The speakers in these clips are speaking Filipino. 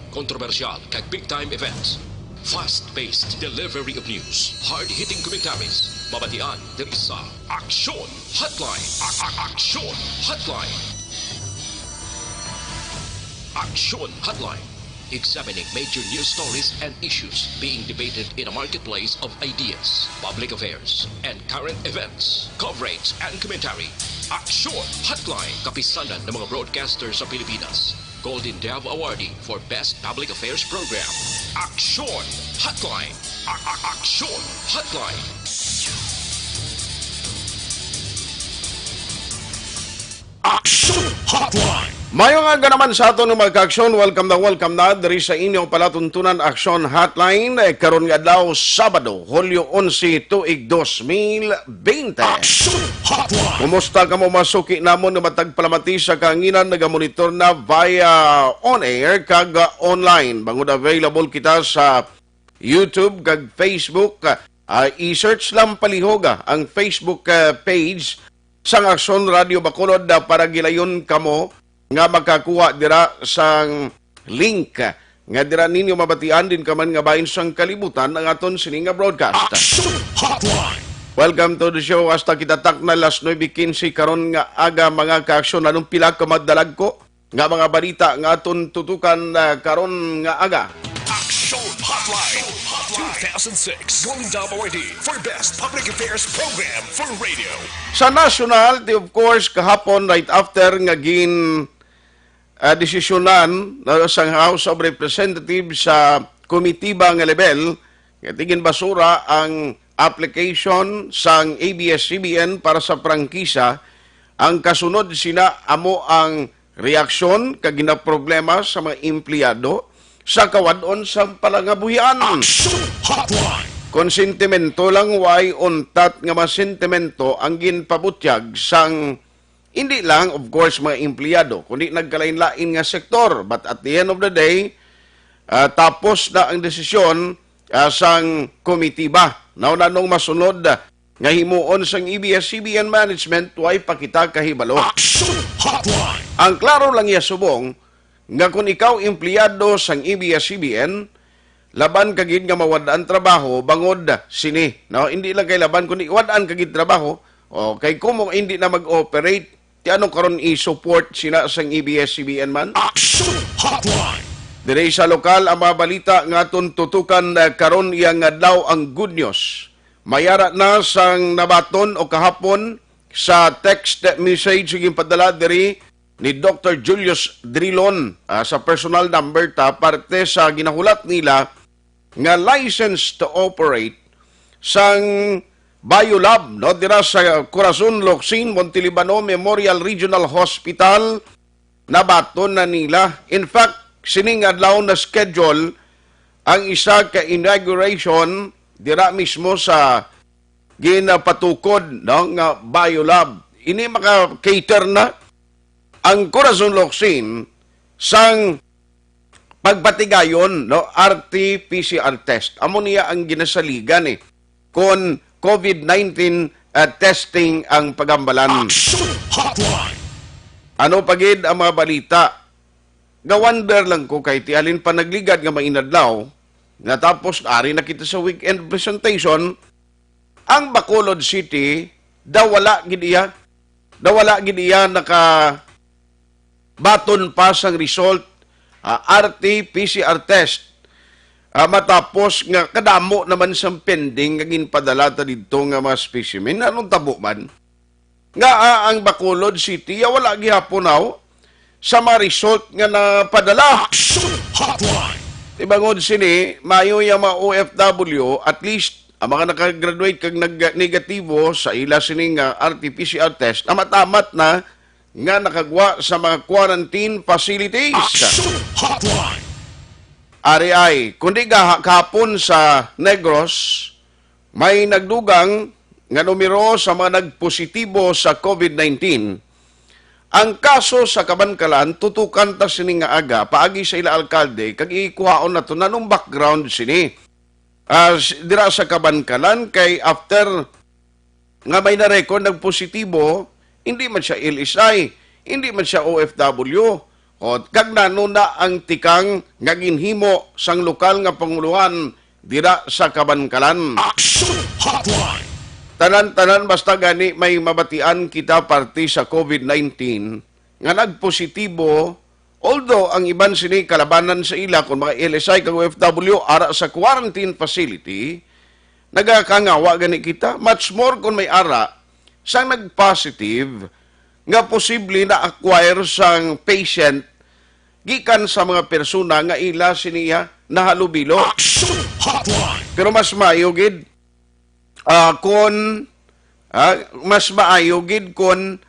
Kontrobersyal kag big-time events. Fast-paced delivery of news. Hard-hitting commentaries. Babatian diri sa Aksyon Hotline. Aksyon Hotline. Aksyon Hotline. Examining major news stories and issues being debated in a marketplace of ideas, public affairs, and current events. Coverage and commentary. Aksyon Hotline. Kapisanan ng mga broadcasters sa Pilipinas. Golden Dove Awardee for Best Public Affairs Program. Aksyon Hotline. Aksyon Hotline. Aksyon Hotline. Mayong aga naman sa ato ng mga ka-aksyon. Welcome na diri sa inyong palatuntunan Aksyon Hotline. Karon nga adlaw Sabado, Hulyo 11, tuig 2020. Aksyon Hotline. Kumusta ka mo masuki namon nga matag palamati sa kaanginan nagamonitor na via on-air kag online. Bangod available kita sa YouTube kag Facebook. I-search lang palihoga ang Facebook page sang Aksyon Radio Bacolod para gilayon kamo nga makakuha dira sang link nga dira ninyo mabatian din kaman nga bahin sang kalibutan ang aton sini nga broadcast. Aksyon Hotline. Welcome to the show. Hasta kita tak na last 9:15 karon nga aga mga ka-aksyon. Anong pila ka madalag ko nga mga balita nga aton tutukan karon nga aga. Aksyon Hotline. 2006 Golden Dove Awardee for Best Public Affairs Program for Radio. Sa national, of course, kahapon right after nga desisyonan sa House of Representatives sa komitiba nga level, tingin basura ang application sang ABS-CBN para sa prangkisa. Ang kasunod sina amo ang reaksyon kag problema sa mga empleyado sa kawadon sa palangabuhian. Aksyon Hotline. Konsentimento lang way untat nga masentimento ang ginpabutyag sang hindi lang, of course, mga empleyado, kundi nagkalain-lain nga sektor. But at the end of the day, tapos na ang desisyon sang komitiba. Nauna nung masunod nga himuon sang ABS-CBN management, way pakita kahibalo. Aksyon Hotline. Ang klaro lang iya subong, nga kung ikaw empleyado sang ABS-CBN, laban kagid nga mawadaan trabaho, bangod sini. No, hindi lang kay laban, kundi wadaan kagid trabaho, o kay kumo hindi na mag-operate, ti ano karon i-support sina sang ABS-CBN man? Aksyon Hotline. Dire sa lokal ang mga balita nga aton tutukan karon iyang adlaw ang good news. Mayara na sang nabaton o kahapon sa text message yung padala diri ni Dr. Julius Drilon sa personal number ta parte sa ginahulat nila nga license to operate sang Biolab no dira sa Corazon Locsin Montelibano Memorial Regional Hospital nabaton na nila. In fact, sining adlaw na schedule ang isa ka inauguration dira mismo sa ginapatukod no nga Biolab. Ini maka-cater na ang Corazon Locsin sang pagpatigayon no RT-PCR test. Amo niya ang ginasaligan kon COVID-19 testing ang pagambalan. Aksyon Hotline. Ano pagid ang mga balita? Gawander lang ko kay ti alin pa nagligad nga mainadlaw natapos ari na kita sa weekend presentation ang Bacolod City dawala gid iya naka baton pa sang result RT-PCR test. Matapos nga kadamo naman sa pending nga ginpadala ta didto nga mga specimen. Anong tabo man? Nga ang Bacolod City wala gihapon sa mga result nga napadala. Aksyon Hotline. Ibangod sini, mayo yung mga OFW, at least ang mga nakagraduate kag negatibo sa ila sining RT-PCR test, amatamat na nga nakagwa sa mga quarantine facilities. Aksyon Hotline. Ari kundi kahapon sa Negros, may nagdugang nga numero sa mga nagpositibo sa COVID-19. Ang kaso sa Kabankalan, tutukan ta sini nga aga, paagi sa ila alkalde, kag ikuhaon na to, nanong background sini. Dira sa Kabankalan, kay after nga may na-record nagpositibo, hindi man siya LSI, hindi man siya OFW, O kag nanuna ang tikang nga ginhimo sang lokal nga panguluhan dira sa Kabankalan. Action Hotline. Tanan-tanan basta gani may mabatian kita parte sa COVID-19 nga nagpositibo, although ang iban sini kalabanan sa ila kung mga LSI kag OFW ara sa quarantine facility, nagakangawa gani kita, much more kung may ara sang nag-positive nga posible na acquire sang patient gikan sa mga persona nga ila siniya nahalubilo. Action Hotline. Pero mas maayo gid mas maayo gid kun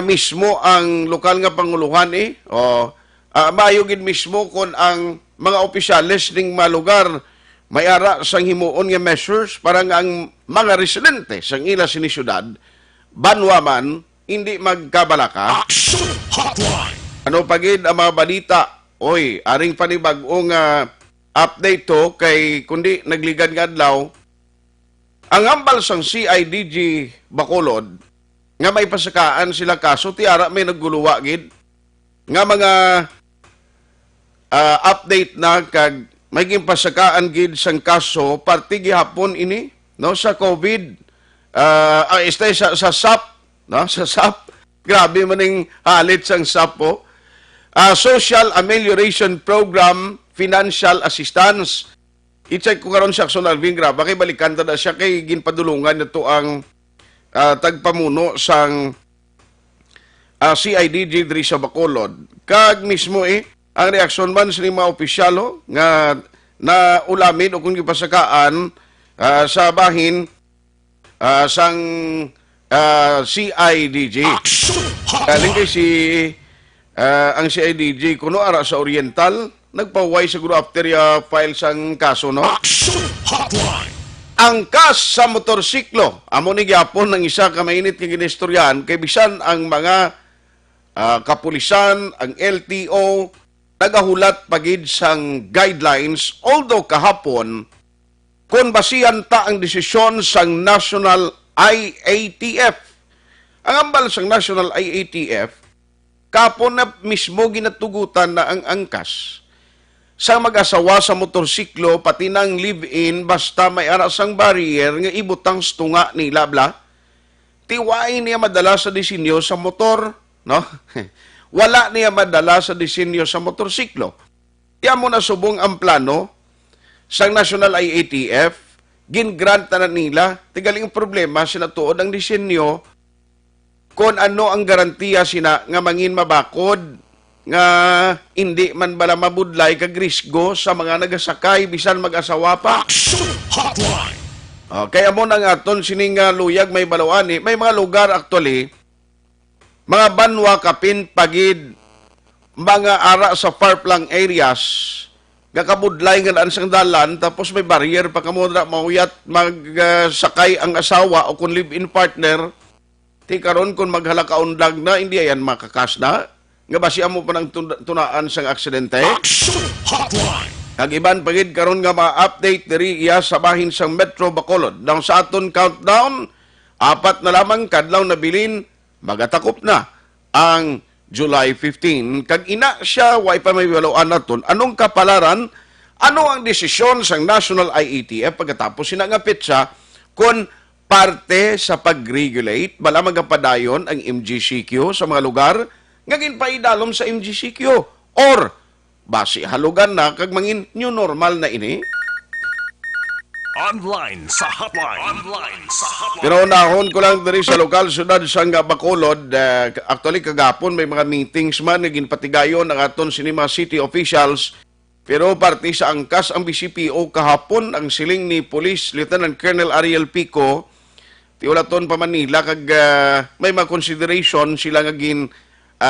mismo ang lokal nga panguluhan maayo gid mismo kun ang mga opisyales ning malugar may ara sang himuon nga measures para nga ang mga residente sang ila sini syudad banwa man hindi magkabalaka. Action Hotline. Ano pagid ang mga balita? Oy, aring panibag-ong update to kay kundi nagligan nga adlaw ang ambal sang CIDG Bacolod nga may pasakaan sila kaso tiara may nagguluwa gid nga mga update na kag may pasakaan gid sang kaso parte gihapon ini no sa COVID sa SAP no sa SAP grabe maning halit sang SAP po. Social Amelioration Program Financial Assistance. I-check ko karon siya Action Alvin Graba kay balikan ta na siya kay ginpadulungan nato ang tagpamuno sang CIDG diri sa Bacolod. Kag mismo ang reaksyon man sa mga opisyalo nga na ulamin o kung gipasakaan sa bahin sang CIDG. Galing kay ang CIDG kuno ara sa Oriental nagpaway siguro after file sang kaso no. Angkas sa motorsiklo amo ni gyapon ng isa ka mainit nga ginistoryahan kay bisan ang mga kapulisan, ang LTO nagahulat pagid sang guidelines although kahapon kung basihan ta ang desisyon sang National IATF. Ang ambal sang National IATF kapon na mismo ginatugutan na ang angkas sa mag-asawa sa motorsiklo pati ng live-in basta may arasang barrier nga ibutang stunga nila bla tiwain niya madala sa disenyo sa motor no wala niya madala sa disenyo sa motorsiklo kaya mo na subong ang plano sa National IATF gingrant na nila tigaling problema sinatuod ang disenyo kung ano ang garantiya sina nga mangin mabakod nga hindi man bala mabudlay kag risgo sa mga nagasakay bisan mag-asawa pa. Kaya mo nang aton sining luyag may balawani may mga lugar actually mga banwa kapin pagid mga ara sa far-flung areas nga kabudlay nga sang dalan tapos may barrier pa kamo dra mauyat magsakay ang asawa o kung live-in partner ti karon kung maghalakaundag na hindi ayan makakas na nga basi amo pa ng tunaan sang aksidente. Ang iban pagid karon nga ma-update diri iya sa bahin sang Metro Bacolod nang sa aton countdown 4 na lamang kadlaw na bilin magatakop na ang July 15 kag ina siya way pa may walauan naton anong kapalaran ano ang desisyon sang National IATF pagkatapos sina nga petsa kon parte sa pag-regulate bala magapadayon ang MGCQ sa mga lugar nga ginpaidalom sa MGCQ or base halugan na kag mangin new normal na ini. Online sa hotline. Pero nahon ko lang diri sa lokal syudad sang Bacolod actually kagapon may mga meetings man nga ginpatigayon ang aton sini mga city officials pero parte sa angkas ang BCPO kahapon ang siling ni Police Lieutenant Colonel Ariel Pico tiulaton pa Manila kag may mga consideration sila nga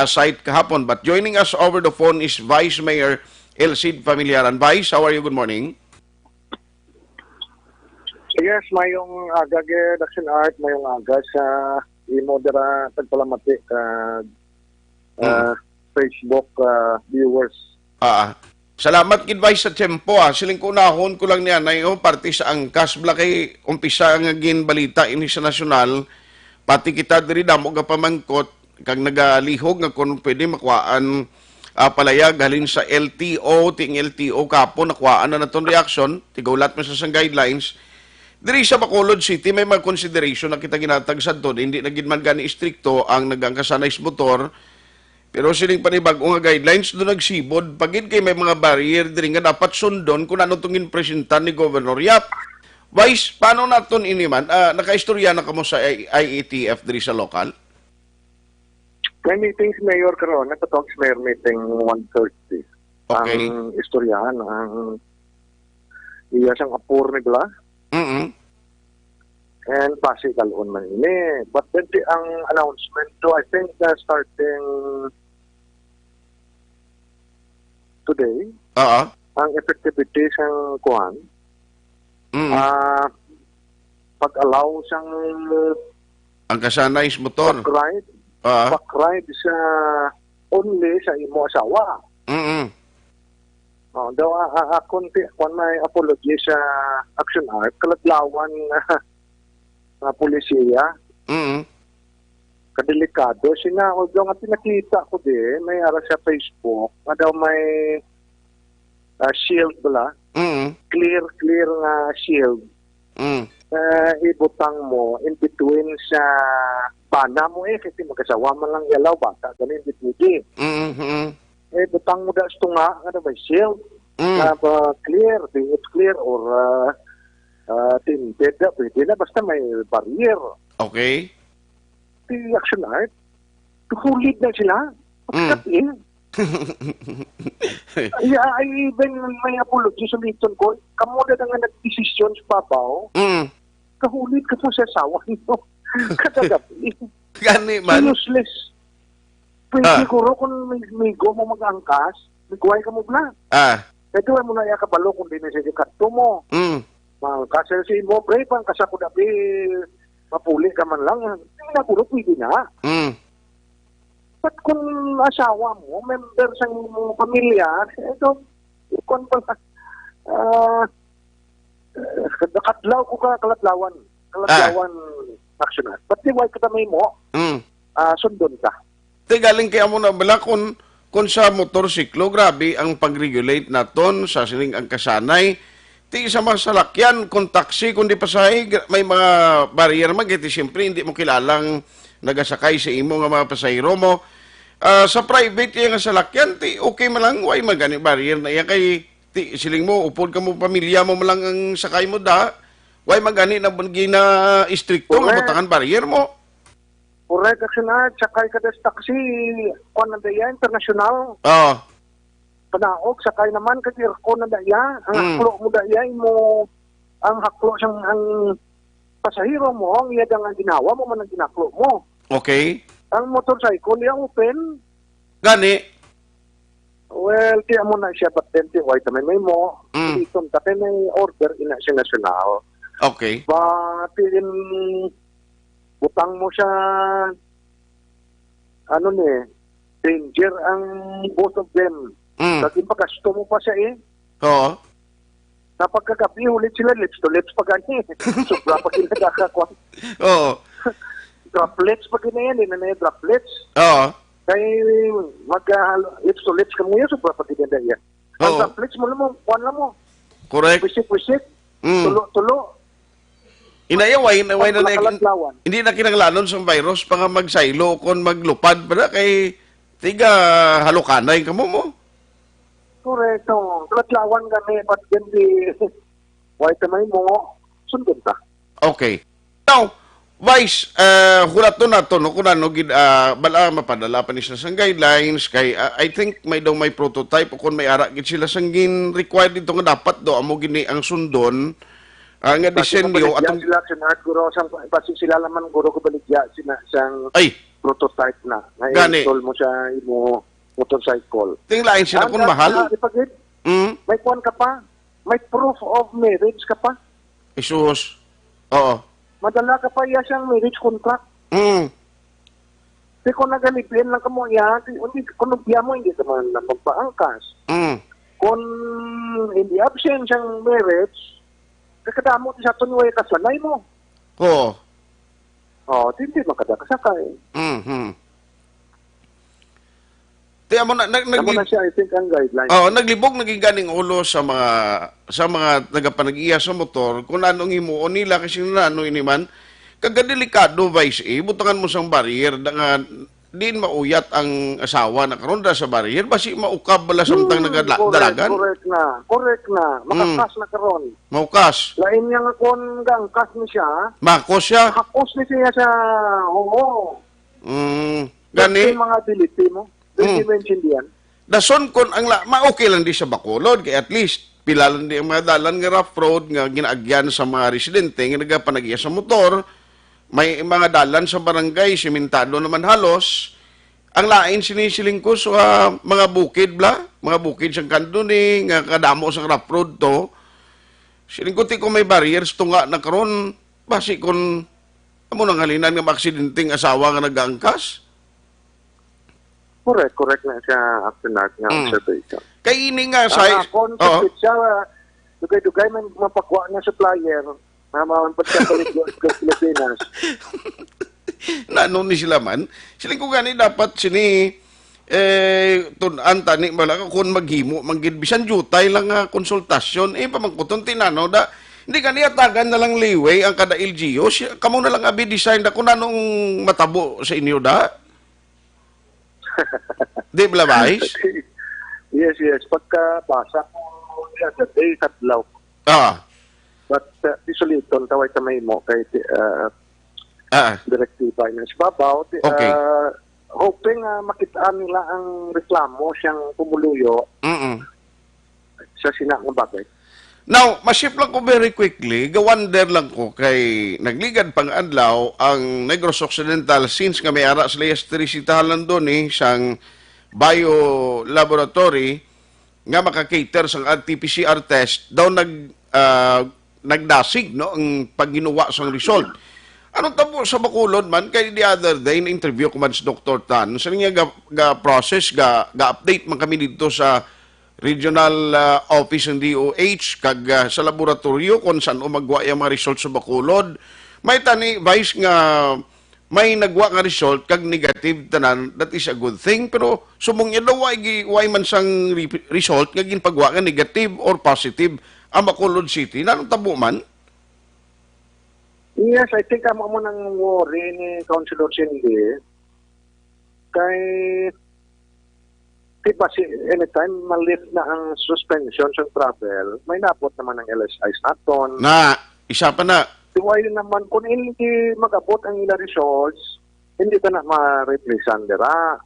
site kahapon. But joining us over the phone is Vice Mayor Elcid Familiaran. Vice, how are you? Good morning. Yes, mayong aga Daction Art, mayong aga sa imodera tagpalamati ka Facebook viewers. Salamat kid Vice sa tempo siling kunahon ko lang niya na yung parte sa angkas bla kay umpisa nga ginbalita ini sa nasyonal pati kita diri damo ga pamangkot kag nagalihog nga kung pwede makuhaan palayag halin sa LTO, ting LTO kapo nakuhaan na natong reaction, tigawlat mo sa guidelines. Diri sa Bacolod City may mga consideration na kita ginatag sa doon, hindi na gid man gani istrikto ang nagangkasanay sa motor. Pero sining panibag-o nga guidelines doon nagsibod, pagid kay may mga barrier diri nga dapat sundon kung ano tong ginpresentan ni Governor Yap. Vice, paano naton ini man? Nakaistorya na kamo sa IETF diri sa lokal? May meetings mayor karon, nagtatawag sa mayor meeting 1:30. Okay. Ang istoryahan, ang iya siyang apur nila. And possible on man ini. But then ang announcement to, I think starting today, ang effectivity siyang kuhan, pag-allow siyang Ang kasanay sa motor. back-ride sa only sa imo asawa. Daw konti kung may apology sa Action Art, kaladlawan na polisiya, kadelikado. Sina, although nga pinakita ko may ara sa Facebook, nga daw may shield bala, clear nga shield. Ibutang mo in between sa bana mo kasi magkasawa man lang yalaw bata, ganun bitwidi. Butang mo da sa tunga, nga daw may shield. Clear, it's clear or tinted, pwede na basta may barrier. Okay. The Action Art, tuhulid na sila. Pagkatin. I even may apology sa Milton ko, kamuda na nga nag-desisyon sa babaw, kahulid ka po sa asawa nyo. Kadagabi. Gani man. Useless. Pwede siguro kung may go mo mag-angkas, may guway ka mo bla. Ito ay mo na yakabalo kung di na siya kato mo. Kasi si mo, pre, pang kasako dabi, mapuli ka man lang. Hindi na puro, pwede na. But kung asawa mo, member sa mong pamilya, ito, kung pala, katlaw ko ka, kalatlawan action. But di why katamay mo, sundon ka. Galing kaya mo na bala kung sa motorsiklo, grabe ang pag-regulate naton sa sining ang kasanay. Ti sa mga salakyan, kung taxi, kung di pasahe, may mga barrier magiti. Siyempre, hindi mo kilalang nagasakay sa imo nga mga pasahero mo. Sa private yung salakyan, ti okay man lang, why magani barrier na yan kay ti siling mo, upod ka mo, pamilya mo lang ang sakay mo da, why magani na gina istrikto nga butangan barrier mo. Correct, Action Art. Sakay ka des taxi, kung nandaya, international. Panaog, sakay naman ka ko nandaya. Ang haklo mo daya, ang haklo siyang, ang pasahero mo, ang iyadang ang ginawa mo, man ang ginaklo mo. Okay. Ang motorcycle, yung open. Gani. Well, tiyan mo na siya, but then, white naman may mo. Dito, tapi may order, ina siya national. Okay. But, butang mo siya, danger ang both of them. Kasi pagkasto mo pa siya Oo. Kapag kagabi, ulit sila lips to lips pag gani. Sobra pag kinagakakwa. Oo. Droplets pag ginayan, na droplets. Oo. Kaya lips to lips ka mo yan, sobra pag kinagakakwa. Ang droplets mo lang mo, kuwan lang mo. Correct. Wisik-wisik, tulo-tulo. Inayaway na hindi na kinanglanon sa virus pa nga magsaylo kon maglupad pa na kay tiga halukanay ka mo. Correct. Kalatlawan kami, but then white naman mo, sundin ka. Okay. Now, Vice, hulato na to, no, kung ano, bala mapadala pa ni sila sa guidelines, kay, I think may daw may prototype, o kung may arakit sila sanggin required dito nga dapat do, amo gini ang sundon, nga disenyo atong sila sinat guro sang basi sila laman guro ko baligya sang prototype na install mo siya imo motorcycle tinglain sila kun mahal may kuan ka pa may proof of marriage ka pa isus madala ka pa iya siyang marriage contract kung nagalipin lang ka mo yan kung nubya mo hindi ka man magpaangkas kung hindi absent siyang marriage kakadamo sa tunway kasanay mo. hindi makadakasakay. Tiyan mo na, Tama na siya, I think, ang guidelines. naglibog naging ganing ulo sa mga nagapanag-iya sa motor kung anong himuon nila kasi ano iniman kagadelikado vice butangan mo sang barrier nga din mauyat ang asawa na karon sa barrier basi maukab bala samtang nagadalagan. Correct na. Makakas na karon. Maukas. Lain niya nga kon gangkas ni siya. Makos siya. Hakos ni siya sa oo. Gani yung mga diliti mo. Dimension diyan. dason kon ang okay lang di sa Bacolod kay at least pilalan di ang mga dalan nga rough road nga ginaagyan sa mga residente nga nagapanag-iya sa motor. May mga dalan sa barangay, simentado naman halos. Ang lain sinisiling ko sa mga bukid mga bukid sa kanduni, nga kadamo sa rough road to. Siling ko ko may barriers to nga na karon basi kon amo nang halinan nga maksidenteng asawa nga nagangkas. Correct na siya after that nga observation. Kay ini nga sa siya dugay-dugay man mapakwa na supplier. Mamawan pa siya balik sa Pilipinas. Naano ni sila man. Sila ko gani dapat sini tunan tani malaka kung maghimo manggid bisan jutay lang nga konsultasyon pamangkuton tinano da hindi kaniya tagan na lang liway ang kada LGU kamo na lang abi design da kung anong matabo sa inyo da. Di blabais? Yes. Pagka basa ko the day kadlaw. But isoliton taway ta may mo kay direktiba niya sa babaw. Okay. Hoping makitaan nila ang reklamo siyang pumuluyo sa sinang bagay. Now, masip lang ko very quickly, gawander lang ko kay nagligad pang adlaw ang Negros Occidental since nga may ara sila electricitahan doon sang bio laboratory nga maka-cater sang RT-PCR test daw nagdasig no ang pagginuwa sang result. Anong tabo sa Bacolod man kay the other day na interview ko man si Dr. Tan sa niya ga process ga update man kami dito sa regional office ng DOH kag sa laboratorio kung saan umagwa yung mga results sa Bacolod. May tani vice nga may nagwa nga result kag negative tanan, that is a good thing, pero sumong niya daw why man sang result nga ginpagwa nga negative or positive ang Bacolod City. Nanong tabo man? Yes, I think amo mo nang worry ni Councilor Cindy. Kay diba anytime malift na ang suspension sa travel, may napot naman ang LSI naton. Na, isa pa na. Diway naman, kung hindi mag-abot ang ila results, hindi ka na ma-represent dira.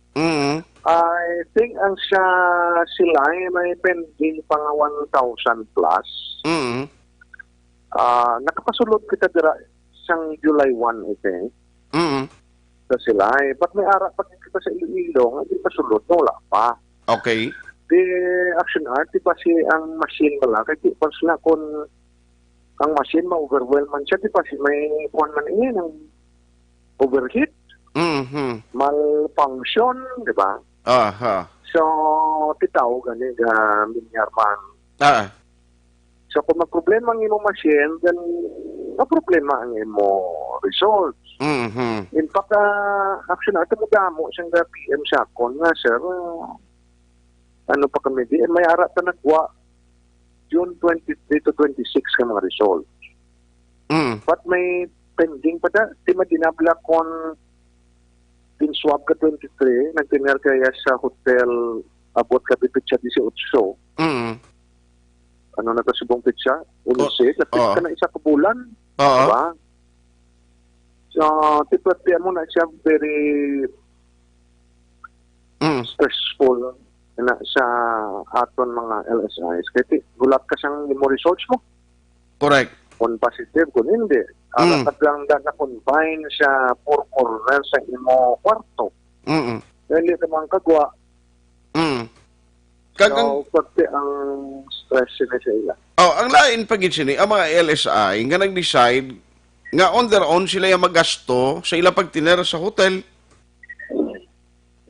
I think ang sila ay may pending pang 1,000 plus. Nakapasulot kita dira siyang July 1, I think. Sa sila ay, ba't may ara pag kita sa Iloilo, hindi pa sulot, wala pa. Okay. The action art, di ba ang machine wala, kaya di pa sila kung ang machine ma-overwhelm man siya, di ba may kuhan man iyan, ang overheat, malfunction, di ba? So, titaw, gani, minyar man. So, kung mag-problema ang imo machine, then ma-problema ang imo results. In fact, action art, mo siyang PM sa akon nga, sir, ano pa kami, di, may ara ta nagwa June 23 to 26 ka mga results. But may pending pa da, di madinabla kon swab ka 23, nagtiner kaya sa hotel abot ka pitsa 18. Ano na to subong pitsa? Unse, lapit ka na isa ka bulan. Diba? So, tipati mo na siya very stressful na sa aton mga LSIs. Kaya gulat ka siyang mo results mo. Correct. Kung positive, kung hindi. Lang na confine sa 4 corner sa imo kwarto. Hindi ka mga kagwa. So, pati ang stress sila sa ila. Ang lain pagit sini, ang mga LSI nga nag-decide nga on their own sila yung magasto sa ilang pagtiner sa hotel.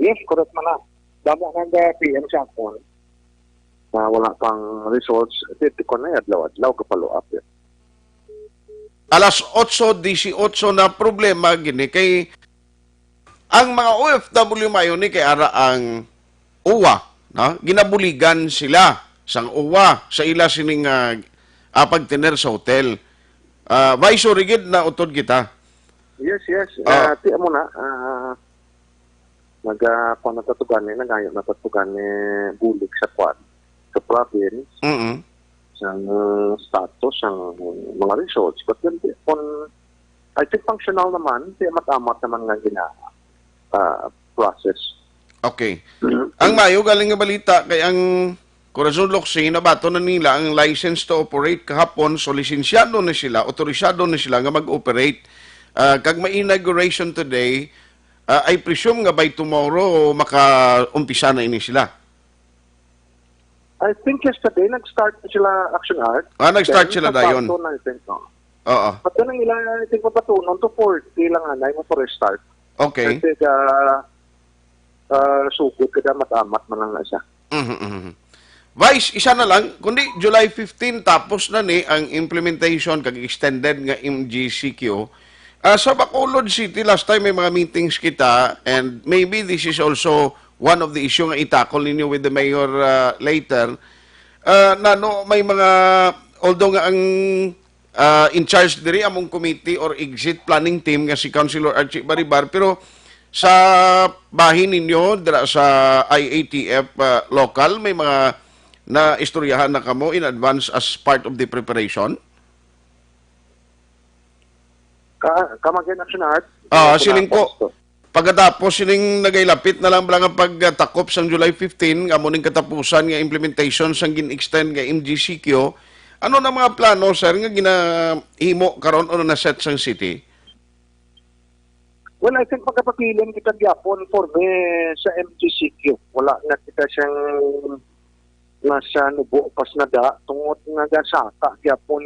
Yes, correct man na. Damo nang PM sa akon na wala pang results. Dito ko na adlaw ka follow up. Alas 8:18 na problema gini kay ang mga OFW mayon ni kay ara ang uwa, no? Ginabuligan sila sang uwa sa ila sining pagtiner sa hotel. Vice rigid na utod kita. Yes. Ti mo na, nagpanatatugan nagayo na tatugan bulig sa kwan, sa province, sa status, ang mga results. But then, I think functional naman, ti matamat naman nga process. Okay. Ang mayo, galing nga balita, kay ang Corazon Locsin, nabato na nila ang license to operate kahapon, so lisensyado na sila, otorisado na sila nga mag-operate. Kag may inauguration today, I presume nga by tomorrow, maka-umpisa na ini sila. I think yesterday, nag-start na sila Action Art. Nag-start sila dayon. I think, no? Oo. But then, ang ilan, I think, mapatunon to 40 lang anay mo for restart. Okay. Kasi sugod kada matamat man lang na siya. Vice, isa na lang, kundi July 15 tapos na ni ang implementation kag extended nga MGCQ. Sa Bacolod City, last time may mga meetings kita and maybe this is also one of the issue nga itakol ninyo with the mayor later. May mga, although nga ang in charge diri among committee or exit planning team nga si Councilor Archie Baribar, pero sa bahin ninyo sa IATF local, may mga na istoryahan na kamo in advance as part of the preparation? Kamagyan Action Art? Siling po. Pagkatapos siling nagailapit na lang ang pagtakop sa July 15, nga muning katapusan nga implementation sang gin-extend nga MGCQ, ano na mga plano, sir, nga ginahimo karon o na-set sang city? Well, I think pagkapapilin kita gyapon for me sa MGCQ. Wala na kita siyang nasa nubo pas nada tungod nga gasaka gyapon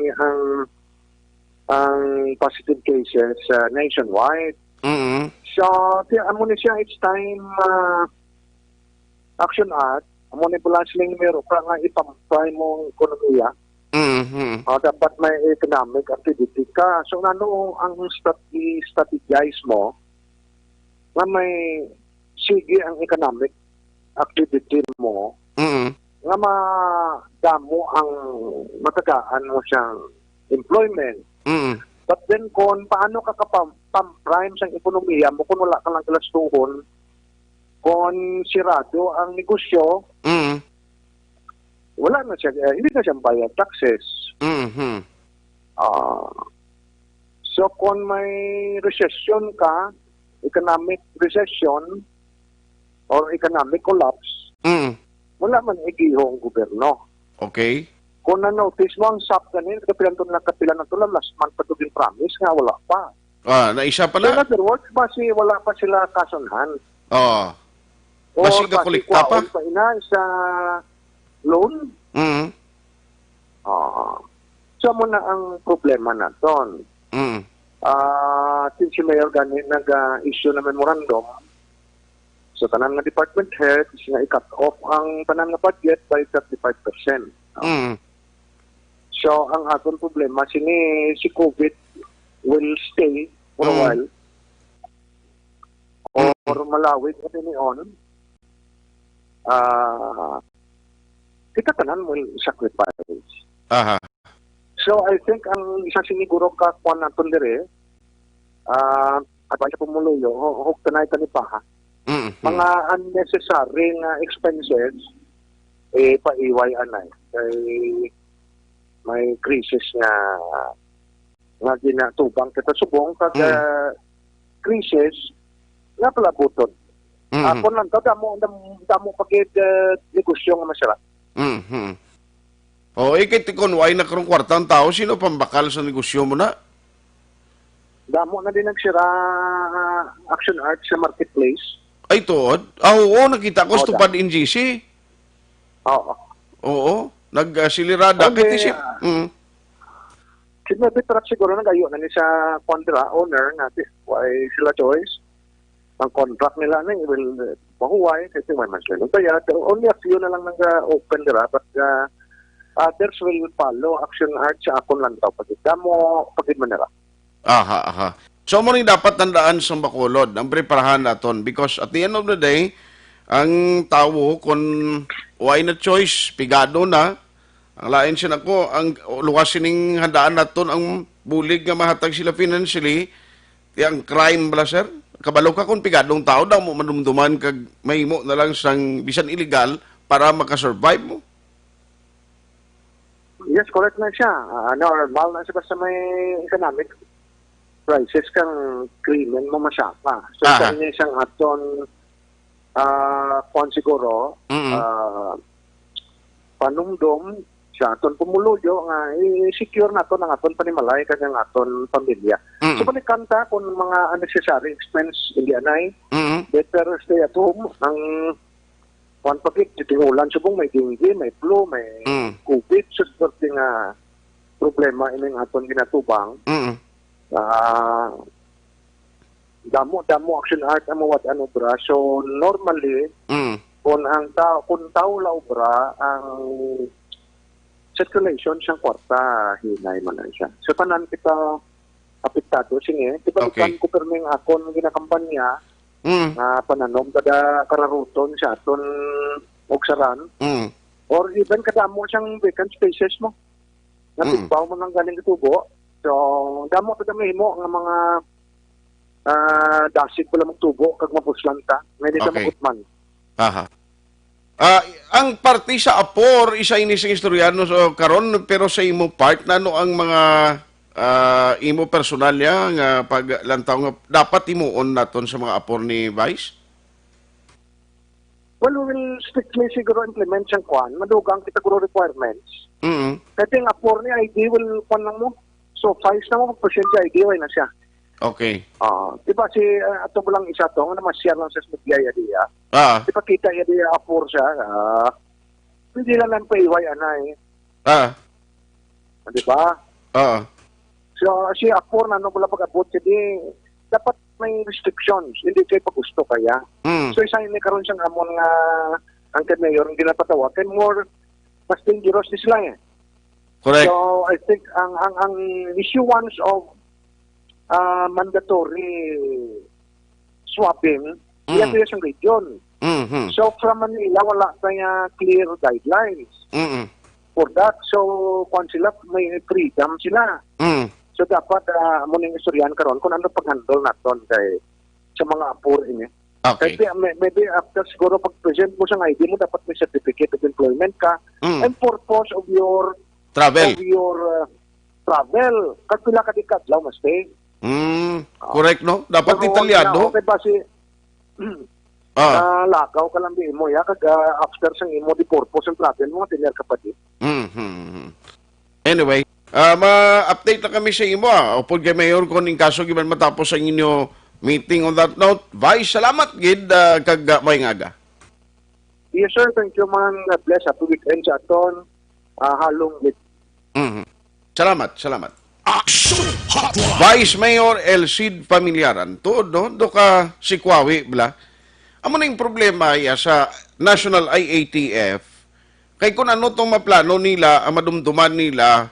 ang positive cases nationwide. So, amo ni siya each time Action Art, amo ni pula siling meron ka nga ipampay mong ekonomiya. Dapat may economic activity ka. So, ang strategize mo na may sige ang economic activity mo, nga madamo ang matagaan mo siyang employment. But then kung paano ka pam-prime sa ekonomiya mo kung wala ka lang kalastuhon, kung sirado ang negosyo, wala na siya, hindi na siyang bayad taxes. So kung may recession ka, economic recession or economic collapse, wala man igihong gobyerno. Okay. Kung na-notice mo ang SAP ganin, kapilan na tulang last month pa ito din promise, nga wala pa. Naisa So, pala? in other words, wala pa sila kasunhan. O Basi ka kulikta pa? pa ina sa loan. So, muna ang problema na doon. Since si Mayor ganin nag-issue na memorandum, so, tanan nga department head, nga i-cut off ang tanan nga budget by 35%. So, ang atong problema, si COVID will stay for a while or malawit at on. Kita tanan will sacrifice. So, I think ang isang siniguro ka kung natin dire, at sa pumuluyo, huktanay ka ni Paha. Mga unnecessary na expenses, paiway anay. Kay may crisis nga ginatubang kita subong kag crisis nga palabuton. Kung lang damo pagid negosyo nga masarap. Ikit kunway na karong kwartang tao, sino pambakal sa negosyo mo na? Damo na din nagsira Action Art sa marketplace. Ay, tuod? Oo, nakita ko sa tupad in GC. Oo, nagsilirada. Okay. Sinabitrat siguro nagayo na ni sa kontra owner natin. Why sila choice? Ang contract nila na will mahuway kasi may masyado. Kaya only a few na lang nag-open dira but others will follow Action Art sa akon lang daw. Pagid manira. So, mo rin dapat tandaan sa Bacolod, ang preparahan natin because at the end of the day, ang tawo kung why na choice, pigado na, ang lain siya nako, ang luwas sining handaan naton ang bulig nga mahatag sila financially, ti ang crime bala sir, kabalo ka kung pigadong tao daw mo manumduman kag mahimo na lang sang bisan illegal para makasurvive mo. Yes, correct na siya. Normal na siya basta may economic crisis kang krimen mo masyapa. So, sa inyo siyang aton kung siguro, panumdom siya aton pumuluyo nga i-secure nato ang aton panimalay kanyang aton pamilya. So, panikanta kung mga unnecessary expense hindi anay, better stay at home. Ang one pagit, titingulan subong may dengue, may flu, may COVID, so swerte nga problema ining aton ginatubang. Damo action art amo wat ano bra. So normally kung tao la obra ang circulation siyang kwarta hinay man na siya. So tanan kita apektado sige. Tiba-tiba ko perming akon ginakampanya pananom kada kararuton sa aton ogsaran or even kadamo siyang vacant spaces mo natugbaw mo nang galing tubo. So damo to dami mo nga mga dasig pala magtubo kag mapuslan ta may di sa magutman. Ang parti sa apor isa ini sa istoryano so karon pero sa imo part nano ang mga imo personal nga paglantaw nga dapat imuon naton sa mga apor ni Vice? Well, we will strictly siguro implement siyang kwan. Madugang kita guro requirements. Kasi yung apor ni ID will kwan lang mo. So, Vice na mo, mag-present siya ID, way na siya. Okay. Diba si, ato mo lang isa to, nga naman share lang sa smugya yadiya. Diba kita yadiya apor siya, hindi lang lang pa-iway anay. Diba? So, si apor na ano mula pag-abot siya dapat may restrictions, hindi kayo pag-gusto kaya. So, isa yun karon siyang amon nga ang mayor, hindi na patawag, and more, mas dangerous ni sila eh. Correct. So, I think ang issuance of mandatory swabbing, iyan yung siyang region. So, from Manila, wala kaya clear guidelines for that. So, kung sila, may freedom sila. So, dapat muning istoryan karon kung ano pag-handle natin sa mga apur ini. Okay. Kasi maybe after siguro pag-present mo sa ID mo, dapat may certificate of employment ka and purpose of your travel. Travel. Kapila ka di kadlaw, mas stay. Correct, no? Dapat detalyado. Okay ba si lakaw ka lang di mo, kag after sang imo di purpose ng travel mo, tinyar ka pa di. Anyway, ma-update na kami sa imo. Upod kay Mayor kung in kaso giman matapos ang inyo meeting on that note. Vice, salamat gid kag may ngaga. Yes sir, thank you man. Bless happy weekend sa aton. Halong with. Salamat. Vice Mayor El Cid Familiaran. Tuod, no? Do ka si Kwawi, bla. Amo na yung problema sa National IATF. Kay kung ano itong maplano nila, ang madumduman nila,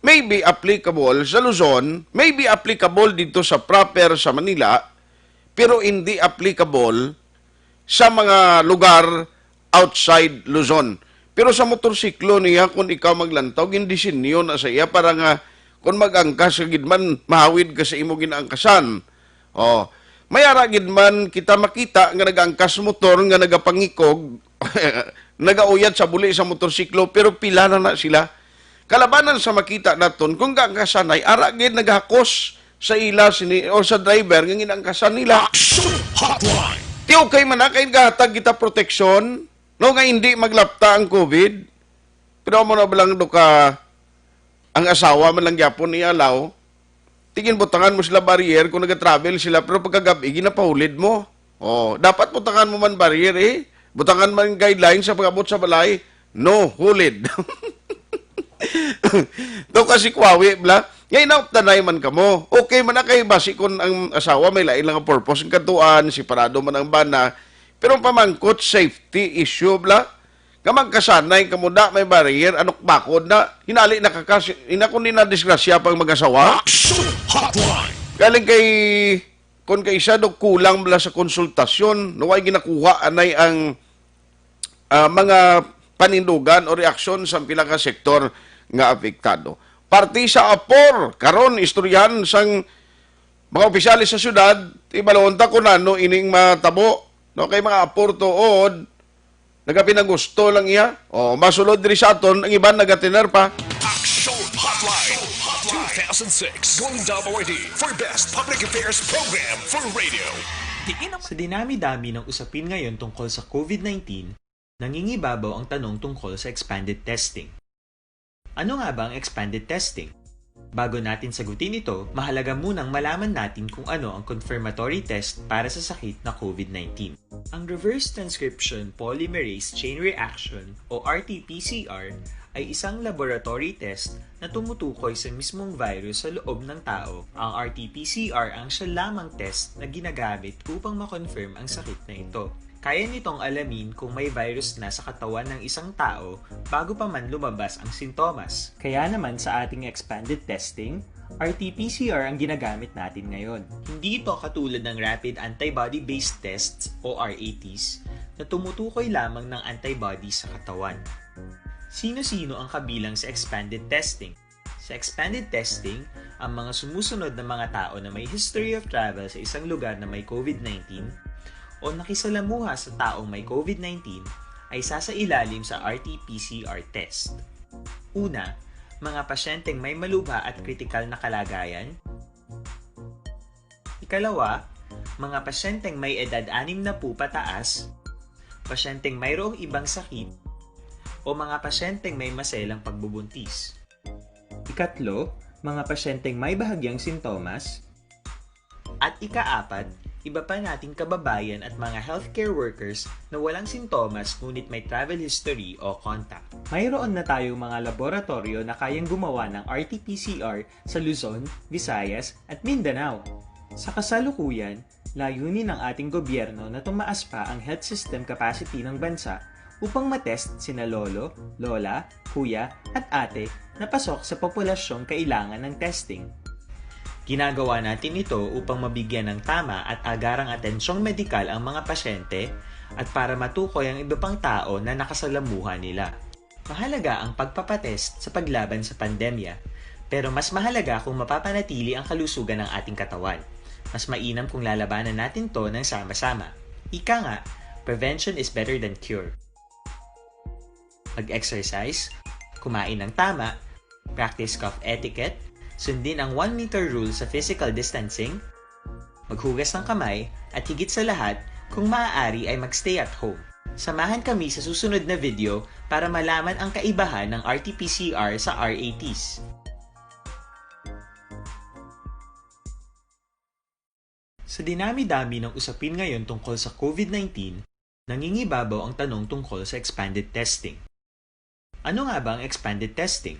may be applicable sa Luzon, may be applicable dito sa proper sa Manila, pero hindi applicable sa mga lugar outside Luzon. Pero sa motorsiklo niya, kung ikaw maglantaw, gindisinyo na sa iya para nga kung mag-angkas, gidman, mahawid ka sa imo ginaangkasan. Mayara gidman, kita makita nga nag-angkas motor, nga nagapangikog, nagauyat sa buli sa motorsiklo, pero pila na sila. Kalabanan sa makita naton, kung gangkasanay, ara gid naghakos sa ila o sa driver, nga ginangkasan nila. Ti okay man na, kay gahatag kita proteksyon, no nga hindi maglapta ang COVID, pero mo na balang do ka ang asawa man lang gyapon ni alaw, tingin butangan mo sila barrier kung nag-travel sila, pero pagkagabi, ginapahulid mo. Dapat butangan mo man barrier butangan man guidelines sa pag-abot sa balay, no, hulid. Do kasi kwawi, bla. Ngayon na, tanay man ka mo. Okay man na kay basi kung ang asawa may lain lang ang purpose ng katuan, si parado man ang bana, pero pamangkot safety issue, bla. Kamang kasanay, kamuda, may barrier, anok bakod na, hinali na kakas, inakon din na disgrasya pang mag-asawa. Galing kay kung kaisa do kulang bala sa konsultasyon, naway ginakuha anay ang mga panindugan o reaksyon sa pila ka sektor nga apektado. Parti sa apor, karon istoryahan sang mga opisyalis sa syudad, ibalonta ko na no ining matabo, no kay mga apor tuod, nagapinagusto lang iya, o masulod diri sa aton, ang iban nagatiner pa. Action Hotline 2006 Going WID for Best Public Affairs Program for Radio. Sa dinami-dami ng usapin ngayon tungkol sa COVID-19, nangingibabaw ang tanong tungkol sa expanded testing. Ano nga ba ang expanded testing? Bago natin sagutin ito, mahalaga munang malaman natin kung ano ang confirmatory test para sa sakit na COVID-19. Ang reverse transcription polymerase chain reaction o RT-PCR ay isang laboratory test na tumutukoy sa mismong virus sa loob ng tao. Ang RT-PCR ang siya lamang test na ginagamit upang makonfirm ang sakit na ito. Kaya nitong alamin kung may virus na sa katawan ng isang tao bago pa man lumabas ang sintomas. Kaya naman sa ating expanded testing, RT-PCR ang ginagamit natin ngayon. Hindi ito katulad ng Rapid Antibody-Based Tests o RATs na tumutukoy lamang ng antibodies sa katawan. Sino-sino ang kabilang sa expanded testing? Sa expanded testing, ang mga sumusunod na mga tao na may history of travel sa isang lugar na may COVID-19 o nakisalamuha sa taong may COVID-19 ay sasailalim sa RT-PCR test. Una, mga pasyenteng may malubha at kritikal na kalagayan. Ikalawa, mga pasyenteng may edad 60 pataas, pasyenteng mayroong ibang sakit, o mga pasyenteng may maselang pagbubuntis. Ikatlo, mga pasyenteng may bahagyang sintomas. At ikaapat, iba pa nating kababayan at mga healthcare workers na walang sintomas ngunit may travel history o contact. Mayroon na tayong mga laboratorio na kayang gumawa ng RT-PCR sa Luzon, Visayas at Mindanao. Sa kasalukuyan, layunin ng ating gobyerno na tumaas pa ang health system capacity ng bansa upang matest sina lolo, lola, kuya at ate na pasok sa populasyong kailangan ng testing. Ginagawa natin ito upang mabigyan ng tama at agarang atensyong medikal ang mga pasyente at para matukoy ang iba pang tao na nakasalamuha nila. Mahalaga ang pagpapatest sa paglaban sa pandemya, pero mas mahalaga kung mapapanatili ang kalusugan ng ating katawan. Mas mainam kung lalabanan natin to ng sama-sama. Ika nga, prevention is better than cure. Mag-exercise, kumain ng tama, practice cough etiquette, sundin ang 1 meter rule sa physical distancing, maghugas ng kamay, at higit sa lahat, kung maaari ay magstay at home. Samahan kami sa susunod na video para malaman ang kaibahan ng RT-PCR sa RATs. Sa dinami-dami ng usapin ngayon tungkol sa COVID-19, nangingibabaw ang tanong tungkol sa expanded testing. Ano nga ba ang expanded testing?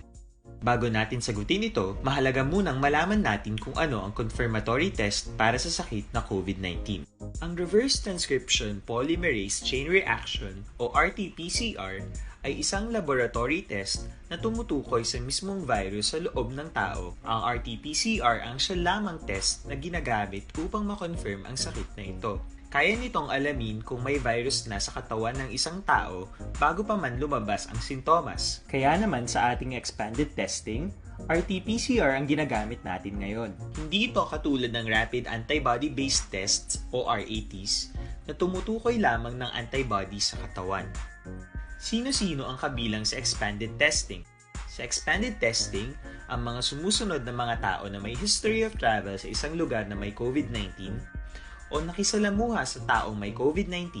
Bago natin sagutin ito, mahalaga munang malaman natin kung ano ang confirmatory test para sa sakit na COVID-19. Ang reverse transcription polymerase chain reaction o RT-PCR ay isang laboratory test na tumutukoy sa mismong virus sa loob ng tao. Ang RT-PCR ang siya lamang test na ginagamit upang makonfirm ang sakit na ito. Kaya nitong alamin kung may virus na sa katawan ng isang tao bago pa man lumabas ang sintomas. Kaya naman sa ating expanded testing, RT-PCR ang ginagamit natin ngayon. Hindi ito katulad ng Rapid Antibody-Based Tests o RATs na tumutukoy lamang ng antibodies sa katawan. Sino-sino ang kabilang sa expanded testing? Sa expanded testing, ang mga sumusunod na mga tao na may history of travel sa isang lugar na may COVID-19 o nakisalamuha sa taong may COVID-19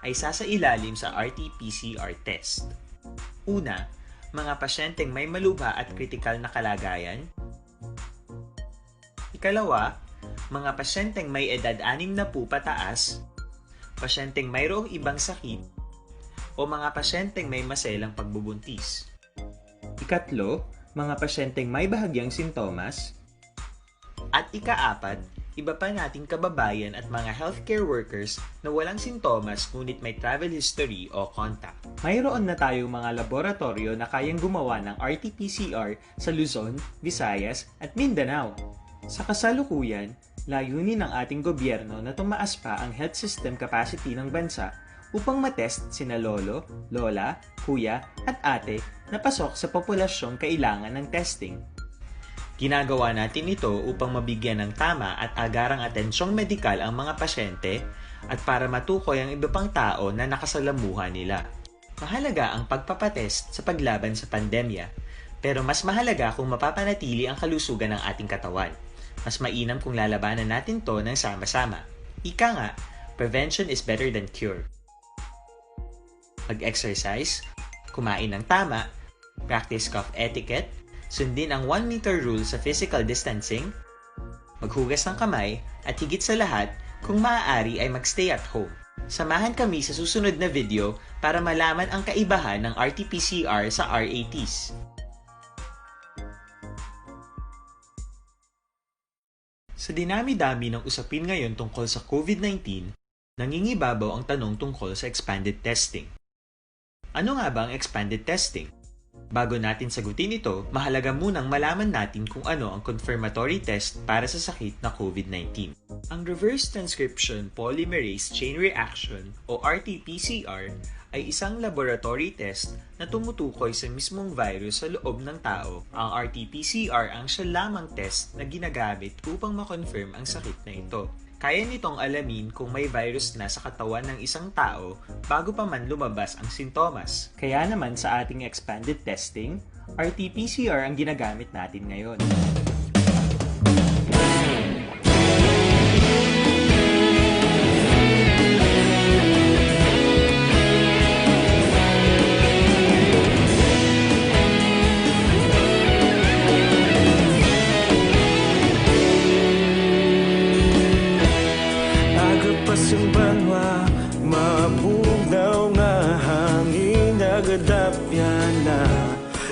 ay sasailalim sa RT-PCR test. Una, mga pasyenteng may malubha at kritikal na kalagayan. Ikalawa, mga pasyenteng may edad 60 pataas, pasyenteng mayroong ibang sakit, o mga pasyenteng may maselang pagbubuntis. Ikatlo, mga pasyenteng may bahagyang sintomas. At ikaapat, iba pa nating kababayan at mga healthcare workers na walang sintomas ngunit may travel history o contact. Mayroon na tayong mga laboratorio na kayang gumawa ng RT-PCR sa Luzon, Visayas at Mindanao. Sa kasalukuyan, Layunin ng ating gobyerno na tumaas pa ang health system capacity ng bansa upang matest sina lolo, lola, kuya at ate na pasok sa populasyong kailangan ng testing. Ginagawa natin ito upang mabigyan ng tama at agarang atensyong medikal ang mga pasyente at para matukoy ang iba pang tao na nakasalamuha nila. Mahalaga ang pagpapatest sa paglaban sa pandemya, pero mas mahalaga kung mapapanatili ang kalusugan ng ating katawan. Mas mainam kung lalabanan natin to ng sama-sama. Ika nga, prevention is better than cure. Mag-exercise, kumain ng tama, practice cough etiquette, sundin ang 1 meter rule sa physical distancing, maghugas ng kamay, at higit sa lahat, kung maaari ay magstay at home. Samahan kami sa susunod na video para malaman ang kaibahan ng RT-PCR sa RATs. Sa dinami-dami ng usapin ngayon tungkol sa COVID-19, nangingibabaw ang tanong tungkol sa expanded testing. Ano nga ba ang expanded testing? Bago natin sagutin ito, mahalaga munang malaman natin kung ano ang confirmatory test para sa sakit na COVID-19. Ang reverse transcription polymerase chain reaction o RT-PCR ay isang laboratory test na tumutukoy sa mismong virus sa loob ng tao. Ang RT-PCR ang siya lamang test na ginagamit upang makonfirm ang sakit na ito. Kaya nitong alamin kung may virus na sa katawan ng isang tao bago pa man lumabas ang sintomas. Kaya naman sa ating expanded testing, RT-PCR ang ginagamit natin ngayon. Pasimbanwa, mabugnaw nga hangin nagadapyan na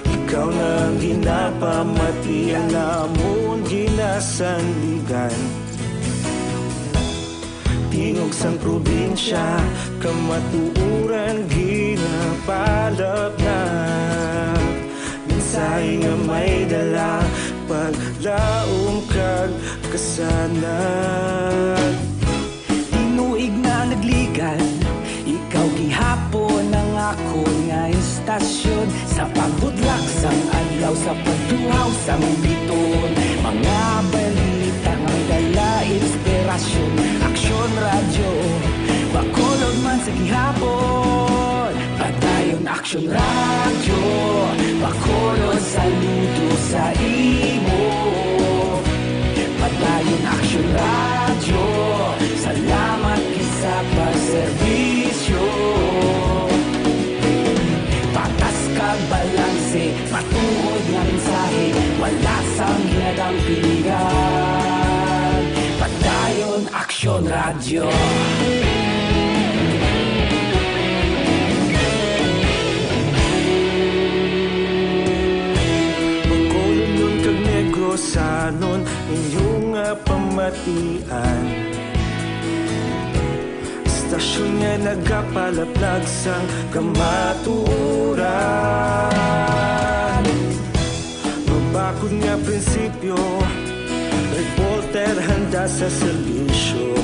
ikaw na ginapamati ang namon ginasandigan. Tingog sang probinsya, kamatuuran ginapalap na minsay nga may dala paglaong kag kasanag. Nagligan, ikaw gihapon ang ako nga istasyon sa pagbudlak sang adlaw sa pagtuhaw sang biton. Mga balita nga dala inspirasyon, aksyon radyo, bakolod man sa gihapon. Padayon aksyon radyo, bakolod saludo sa imo. Padayon aksyon radyo, salamat sa pagserbisyo. Patas kag balanse, matuod nga mensahe, wala sang ginadang pilihan. Padayon aksyon radyo. Magkulong nun kag negrosanon, inyong pamatian. Stasyon nga nagapalaplag sang kamatuuran. Mabakod nga prinsipyo, reporter handa sa serbisyo.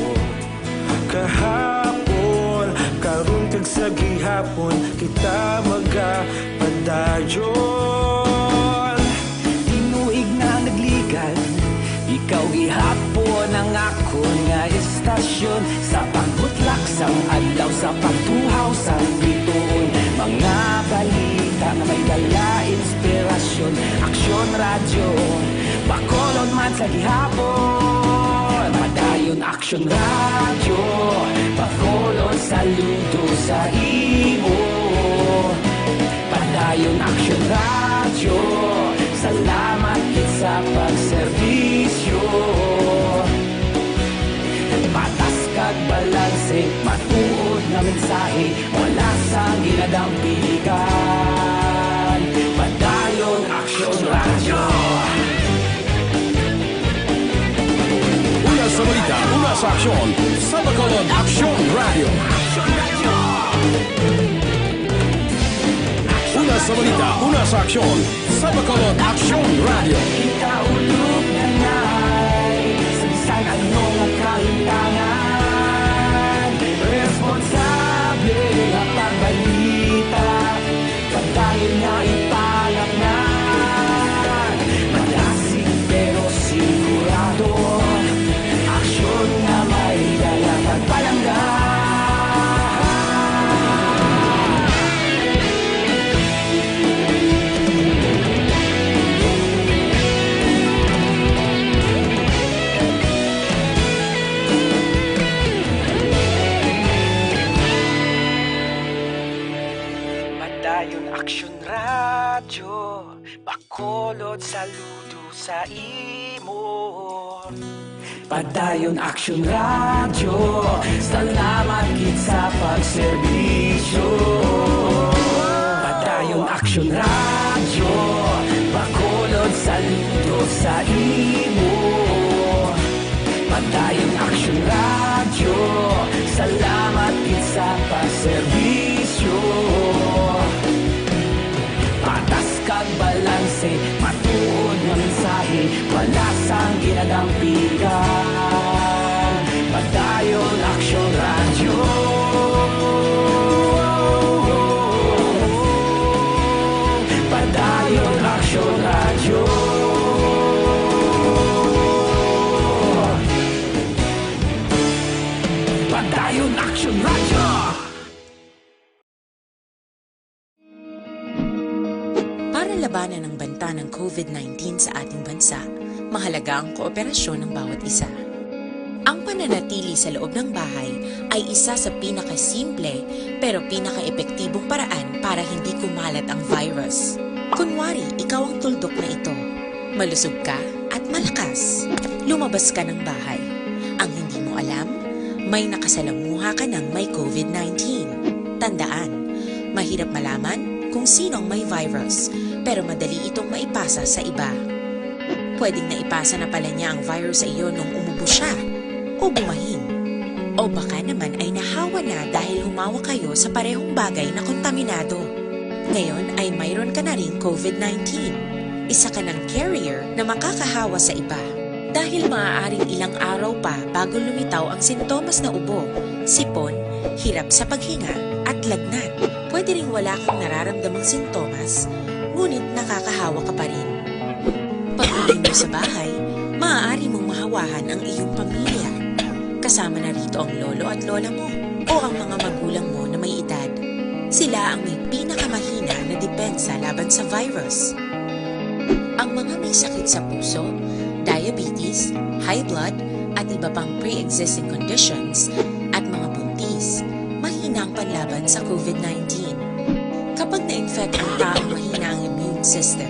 Kahapon, karon kag sa gihapon, kita magapadayon. Tinuig na nagligan, ikaw gihapon ang ako nga istasyon sa pagbutlak sang adlaw sa pagtuhaw sang bituon. Mga balita na may dala inspirasyon, aksyon radyo, bakolod man sa gihapon. Padayon aksyon radyo, bakolod saludo sa imo. Padayon aksyon radyo, salamat sa pagserbisyo. Patas kag balanse, matuod na mensahe, wala sang ginadang piligan. Padayon aksyon radyo. Una sa balita, una sa aksyon, sa Bacolod Aksyon Radio. Una sa balita, una sa aksyon, sa Bacolod Aksyon Radio. Ikaulog na na'y sa Minsan anong nagkahintangan, responsable ang pagbalita, pagdahil na ipalat na. Malasig pero sigurado, aksyon na may dalang pagpalangga. Padayon Aksyon Radyo, Bacolod saludo sa imo. Padayon Aksyon Radyo, salamat gid sa pagserbisyo. Padayon Aksyon Radyo, Bacolod saludo sa imo. Padayon Aksyon Radyo, salamat gid sa pagserbisyo. Patas kag balanse, matuod nga mensahe, wala sang ginadampigan. Padayon Aksyon Radyo. Padayon Aksyon Radyo. Padayon Aksyon Radyo. Para labanan ang banta ng COVID-19 sa ating bansa, mahalaga ang kooperasyon ng bawat isa. Ang pananatili sa loob ng bahay ay isa sa pinakasimple pero pinaka-epektibong paraan para hindi kumalat ang virus. Kunwari, ikaw ang tuldok na ito. Malusog ka at malakas. Lumabas ka ng bahay. Ang hindi mo alam, may nakasalamuha ka ng may COVID-19. Tandaan, mahirap malaman kung sino ang may virus, pero madali itong maipasa sa iba. Pwedeng naipasa na pala niya ang virus sa iyo nung umubo siya, o bumahin. O baka naman ay nahawa na dahil humawa kayo sa parehong bagay na kontaminado. Ngayon ay mayroon ka na rin COVID-19. Isa ka ng carrier na makakahawa sa iba. Dahil maaaring ilang araw pa bago lumitaw ang sintomas na ubo, sipon, hirap sa paghinga at lagnat. Pwede ring wala kang nararamdamang sintomas, ngunit nakakahawa ka pa rin. Pag uwi mo sa bahay, maaari mong mahawahan ang iyong pamilya. Kasama na rito ang lolo at lola mo o ang mga magulang mo na may edad. Sila ang may pinakamahina na depensa laban sa virus. Ang mga may sakit sa puso, diabetes, high blood, at iba pang pre-existing conditions, at mga buntis, mahina ang panlaban sa COVID-19. Kapag na-infect ang taong mahina ang immune system,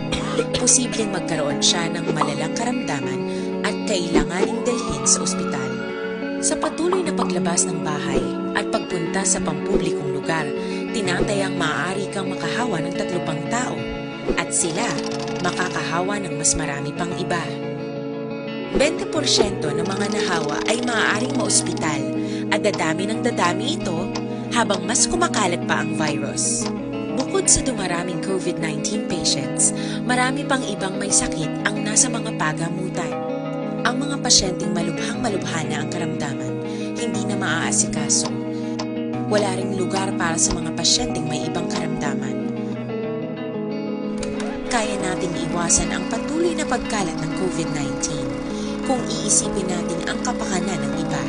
posibleng magkaroon siya ng malalang karamdaman at kailanganing dalhin sa ospital. Sa patuloy na paglabas ng bahay at pagpunta sa pampublikong lugar, tinatayang maaari kang makahawa ng 3 pang tao at sila makakahawa ng mas marami pang iba. 20% ng mga nahawa ay maaaring maospital at dadami ng dadami ito habang mas kumakalat pa ang virus. Bukod sa dumaraming COVID-19 patients, marami pang ibang may sakit ang nasa mga pagamutan. Ang mga pasyenteng malubhang-malubha na ang karamdaman, hindi na maaasikaso. Wala ring lugar para sa mga pasyenteng may ibang karamdaman. Kaya nating iwasan ang patuloy na pagkalat ng COVID-19 kung iisipin natin ang kapakanan ng iba.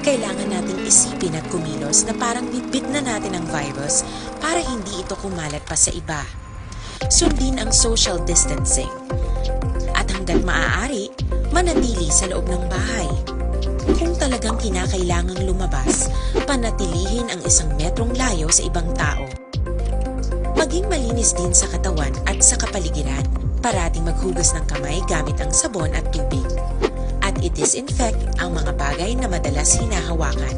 Kailangan nating isipin at kumilos na parang bitbit na natin ang virus para hindi ito kumalat pa sa iba. Sundin ang social distancing. At hanggat maaari, manatili sa loob ng bahay. Kung talagang kinakailangang lumabas, panatilihin ang 1 metrong layo sa ibang tao. Maging malinis din sa katawan at sa kapaligiran. Parating maghugas ng kamay gamit ang sabon at tubig. At i-disinfect ang mga bagay na madalas hinahawakan.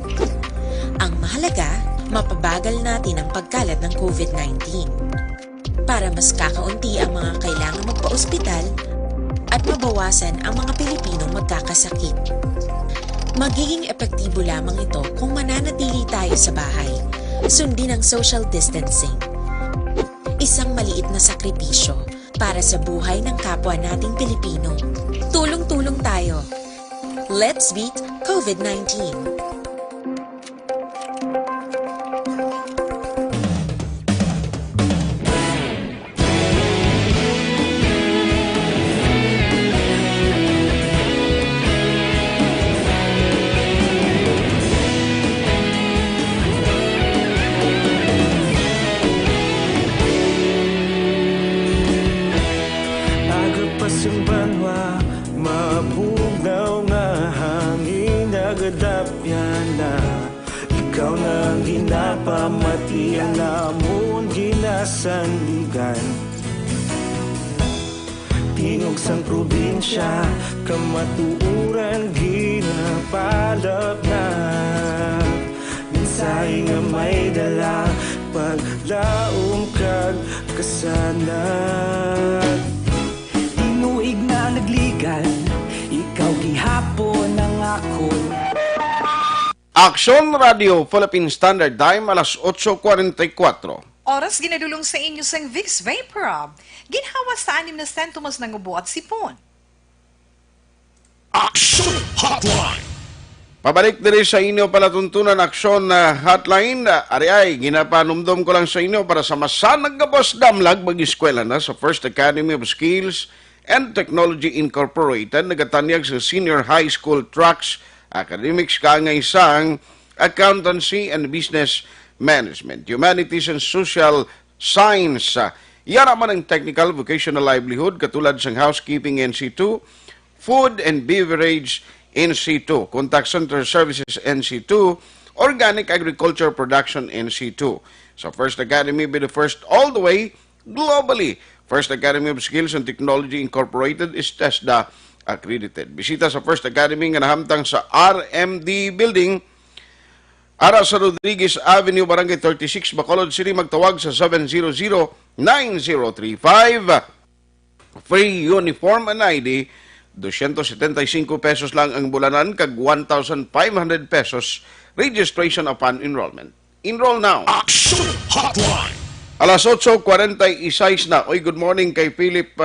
Ang mahalaga, mapabagal natin ang pagkalat ng COVID-19. Para mas kakaunti ang mga kailangang magpa-ospital at mabawasan ang mga Pilipinong magkakasakit. Magiging epektibo lamang ito kung mananatili tayo sa bahay. Sundin ang social distancing. Isang maliit na sakripisyo para sa buhay ng kapwa nating Pilipino. Tulong-tulong tayo. Let's beat COVID-19. Ikaw na ginapamati ang namon ginasandigan. Tingog sang probinsya kamatuuran ginapalap na. Minsay nga may dala paglaom kag kasanag. Tinuig na nagligan, ikaw gihapon ang akon. Aksyon Radio Philippine Standard Time, alas 8:44. Oras ginadulong sa inyo sang Vicks Vaporub. Ginhawa sa 6 na sentimos ng ubo at sipon. Action Hotline. Pabalik diri sa inyo palatuntunan aksyon na hotline. Ari ginapanumdum ko lang sa inyo para sa masanag nga boss damlag mag-eskwela na sa First Academy of Skills and Technology Incorporated. Nagatanyag sa Senior High School Tracks Academics kaangay sang Accountancy and Business Management, Humanities and Social Science. Yara man ang Technical Vocational Livelihood katulad sang Housekeeping NC2, Food and Beverage NC2, Contact Center Services NC2, Organic Agriculture Production NC2. So First Academy be the first all the way globally. First Academy of Skills and Technology Incorporated is TESDA accredited. Bisita sa First Academy nga nahamtang sa RMD Building, ara sa Rodriguez Avenue, Barangay 36, Bacolod City. Magtawag sa 700-9035. Free uniform and ID, 275 pesos lang ang bulanan, kag 1,500 pesos registration upon enrollment. Enroll now. Action Hotline. Alas 8:46 na. Oy, good morning kay Philip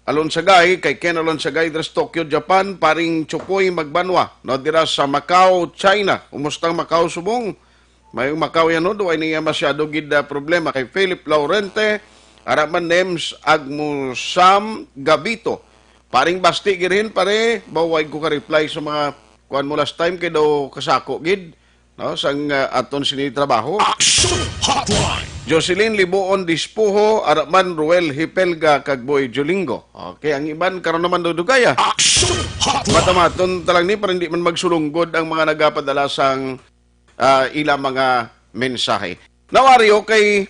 Alonsagay, kay Ken Alonsagay dras Tokyo, Japan, paring Chupoy Magbanwa, no, dira sa Macau, China. Umustang Macau subong? May Macau yan, no, doon niya masyado gid problema. Kay Philip Laurente, Araman Nems Agmusam Gabito, paring Basti girin, pare, baway ko ka-reply sa mga kuan mo last time, kay daw kasako gid, no, sang aton sinitrabaho. Action Hotline. Jocelyn Libuon Dispuho, Araman Ruel Hipelga, Kagboy Jolingo. Okay, ang iban karon naman dudugaya. Action Hotline. Matamaton talang ni para hindi man magsulunggod ang mga nagapadala sang ilang mga mensahe. Nawari kay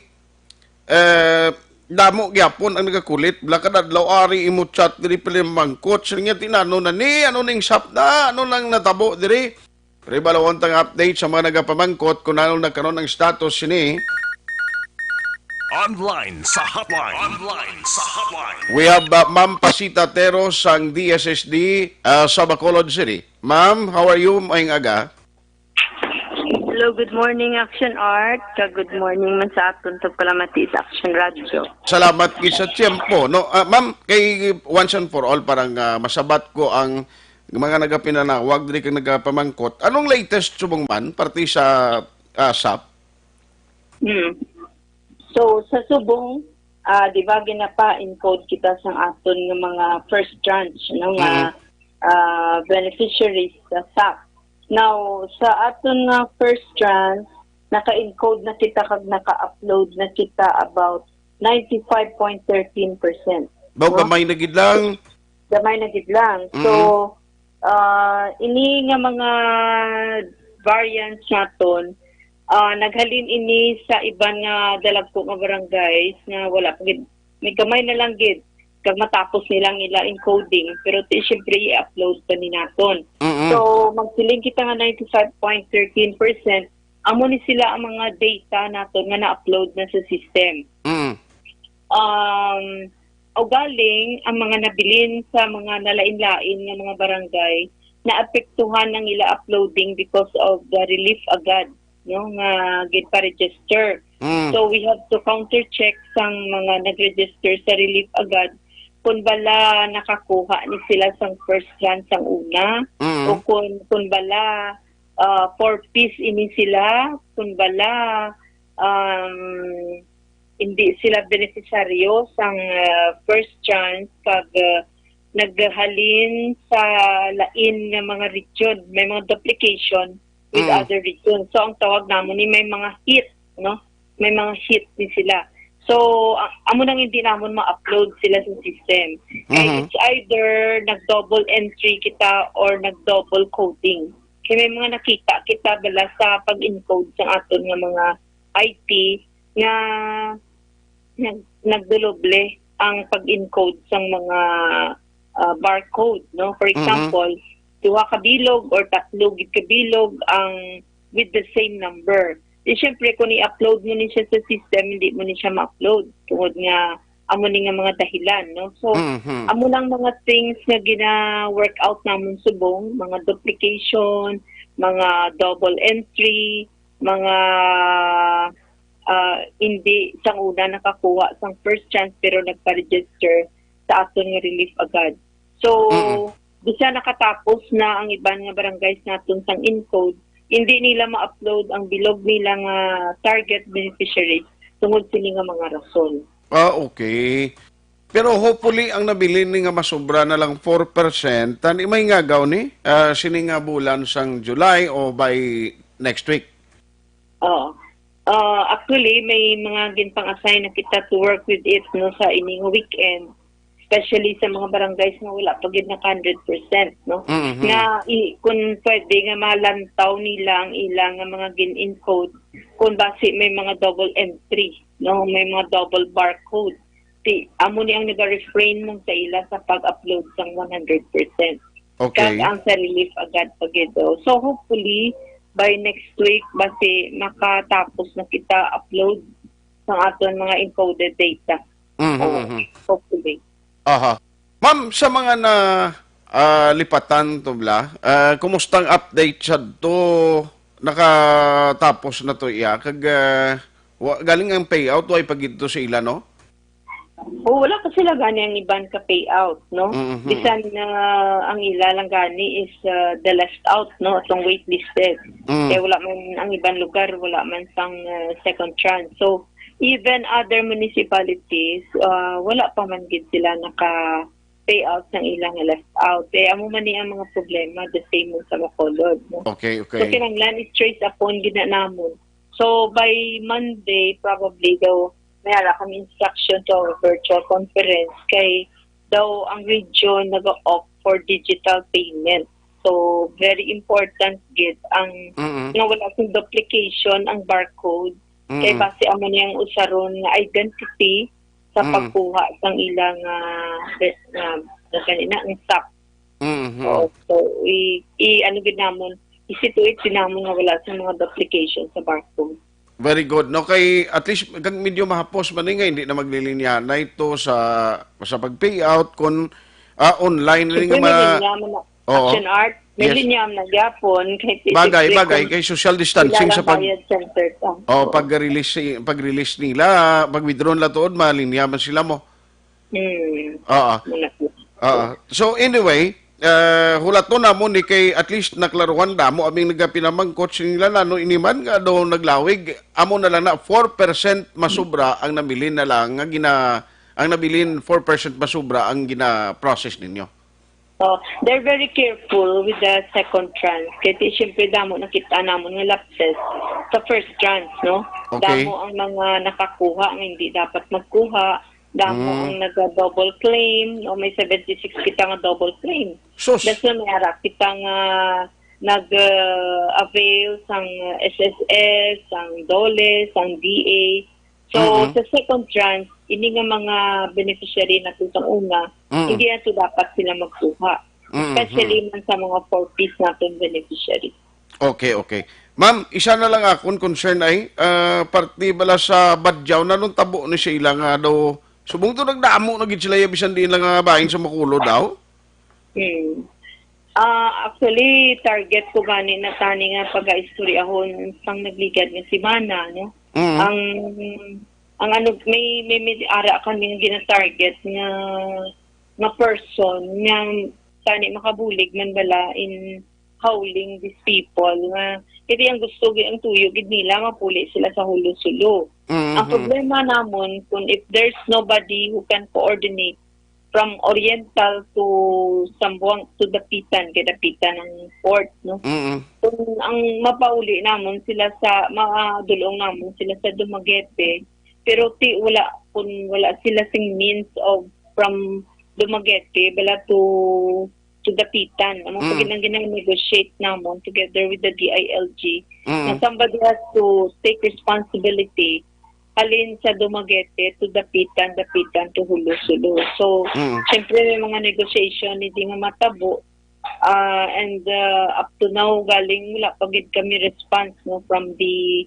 damo gyapon ang nagakulit, blakad adlaw ari imo chat diri pala mangkot siya tinano na ni ano ning sapda, ano nang natabo diri. Pre balawon tang update sa mga nagapamangkot kung ano nagkaroon ng status sini. Online sa hotline. Online sa hotline. We have Ma'am Pasita Teros sang DSSD sa Bacolod City. Ma'am, how are you? Maying aga. Hello, good morning Action Art. Good morning man sa aton to Kalamati sa Action Radio. Salamat sa tiyempo. No, ma'am, kay once and for all parang masabat ko ang mga nagapinanawag diri kang nagapamangkot. Anong latest subong man parti sa SAP? So, sa subong, di ba ginapa-encode kita sa aton ng mga first tranche ng beneficiaries sa SAP. Now, sa aton nga first tranche, naka-encode na kita kag naka-upload na kita about 95.13%. Baw gamay na gid lang. Gamay na gid lang. So, ini nga mga variants naton, naghalin ini sa iban nga dalagko nga barangays nga wala pa gid, may kamay na lang gid kag matapos nilang ila encoding, pero syempre i-upload pa ni naton. So magsiling kita nga 95.13%, amo ni sila ang mga data naton nga na-upload na sa system. O galing ang mga nabilin sa mga nalain-lain nga mga barangay na apektuhan ng ila uploading because of the relief agad, no, nga gid pa register. So we have to counter check sang mga nag-register sa relief agad kung bala nakakuha ni sila sang first chance ang una, o kung bala 4 piece ini sila, kung bala hindi sila beneficiaryo sang first chance pag naghalin sa lain ng mga region, may mga duplication with other regions. So ang tawag namon ni may mga hit, no? May mga hit din sila. So amo nang hindi namon ma-upload sila sa system. It's either nag-double entry kita or nag-double coding. Kaya may mga nakita kita bala sa pag-encode sa aton nga mga IT nga nagduloble ang pag-encode sa mga barcode, no? For example, 2 ka bilog or 3 gid ka bilog ang with the same number. Di syempre kung i-upload mo ni siya sa system, hindi mo ni siya ma-upload tungod nga amo ni nga mga dahilan, no? So amo lang mga things nga gina-work out namon subong, mga duplication, mga double entry, mga hindi sang una nakakuha sang first chance pero nagpa-register sa aton nga relief agad. So bisa nakatapos na ang iban nga barangays naton sang encode, hindi nila ma-upload ang bilog nila nga target beneficiaries tungod sini nga mga rason. Okay. Pero hopefully ang nabili ni nga masobra na lang 4%, tani may nga gaw ni sini nga bulan sang July o by next week. Actually may mga ginpang-assign na kita to work with it no sa ining weekend, especially sa mga barangays nga wala pa gid na 100%, no? Na kung pwede nga malantaw nila ang ilang nga mga gin-encode kung base may mga double entry, no? May mga double barcode. Amo ni ang nag-refrain mong sa ila sa pag-upload sang 100%. Okay. Kag ang sa relief agad pagido. So hopefully by next week base makatapos na kita upload sang aton mga encoded data. Hopefully. Aha. Ma'am, sa mga na lipatan to bla, kumustang update sa to nakatapos na to iya kag galing ang payout way pagito sa ila no? Wala pa sila gani ang iban ka payout, no? Bisan na ang ila lang gani is the left out, no? Itong waitlisted. Kaya wala man ang ibang lugar, wala man sang second chance. So, even other municipalities, wala pa man gid sila naka-payout ng ilang left out. Amo man ni ang mga problema, the same mo sa Bacolod, no? Okay. So, kinanglan is trace upon gina namon. So, by Monday, probably daw, mayara kami instruction to our virtual conference kay daw ang region nag-opt for digital payment. So, very important gid ang wala sing duplication ang barcode kay base amo niyang usaron nga identity sa pagkuha sang ilang kanina ang SAP. So, ano gid namon i-situate namon nga wala sa mga duplication sa barcode. Very good. No, kay at least medyo mahapos man nga hindi na maglilinya na ito sa pag-payout kun online rin nga action art may linyam na gyapon kay bagay kay social distancing sa pag-release nila, pag-withdraw nila tuod malinyaman sila mo. So anyway, hulato na mo ni kay at least naklaruhan na mo aming nagapinamangkot nila na no iniman nga daw naglawig amo na lang na 4% masubra ang nabilin na lang nga ang nabilin 4% masubra ang gina-process ninyo. They're very careful with the second tranche kasi syempre damo nakita namon nga lapses sa first tranche, no? Okay. Damo ang mga nakakuha nga hindi dapat magkuha. Damo ang nag-double claim, o may 76 kita nga double claim. That's why may harap kita nga nag-avail sang SSS, sang DOLE, sang DA. So, sa second tranche, ini nga mga beneficiary na sa una, hindi na dapat sila magkuha. Especially man sa mga 4Ps natin beneficiary. Okay. Ma'am, isa na lang akong concern ay, parti bala sa Badyaw na nung tabo ni sila nga daw, subong to nagdamo na gid sila bisan din lang nga bahin sa Makulo daw. Actually target ko gani na tani nga pag-istoryahon sang nagligad nga si Mana, no? Ang ano may ara kami nga gina-target nga nga person nga tani makabulig man bala in howling these people nga iti ang gusto ang tuyo gid nila mapuli sila sa hulo-sulo. Ang problema namon kung if there's nobody who can coordinate from Oriental to Sambuang to Dapitan, kay Dapitan ang port, no? Kung ang mapauli namon sila sa madulong namon sila sa Dumaguete, pero wala sila sing means of from Dumaguete bala to Dapitan. Ang mga ginang-negotiate namon together with the DILG na somebody has to take responsibility alin sa Dumaguete to Dapitan to Hulo-Sulo. So, syempre may mga negotiation hindi nga matabo and up to now galing wala pagid kami response no from the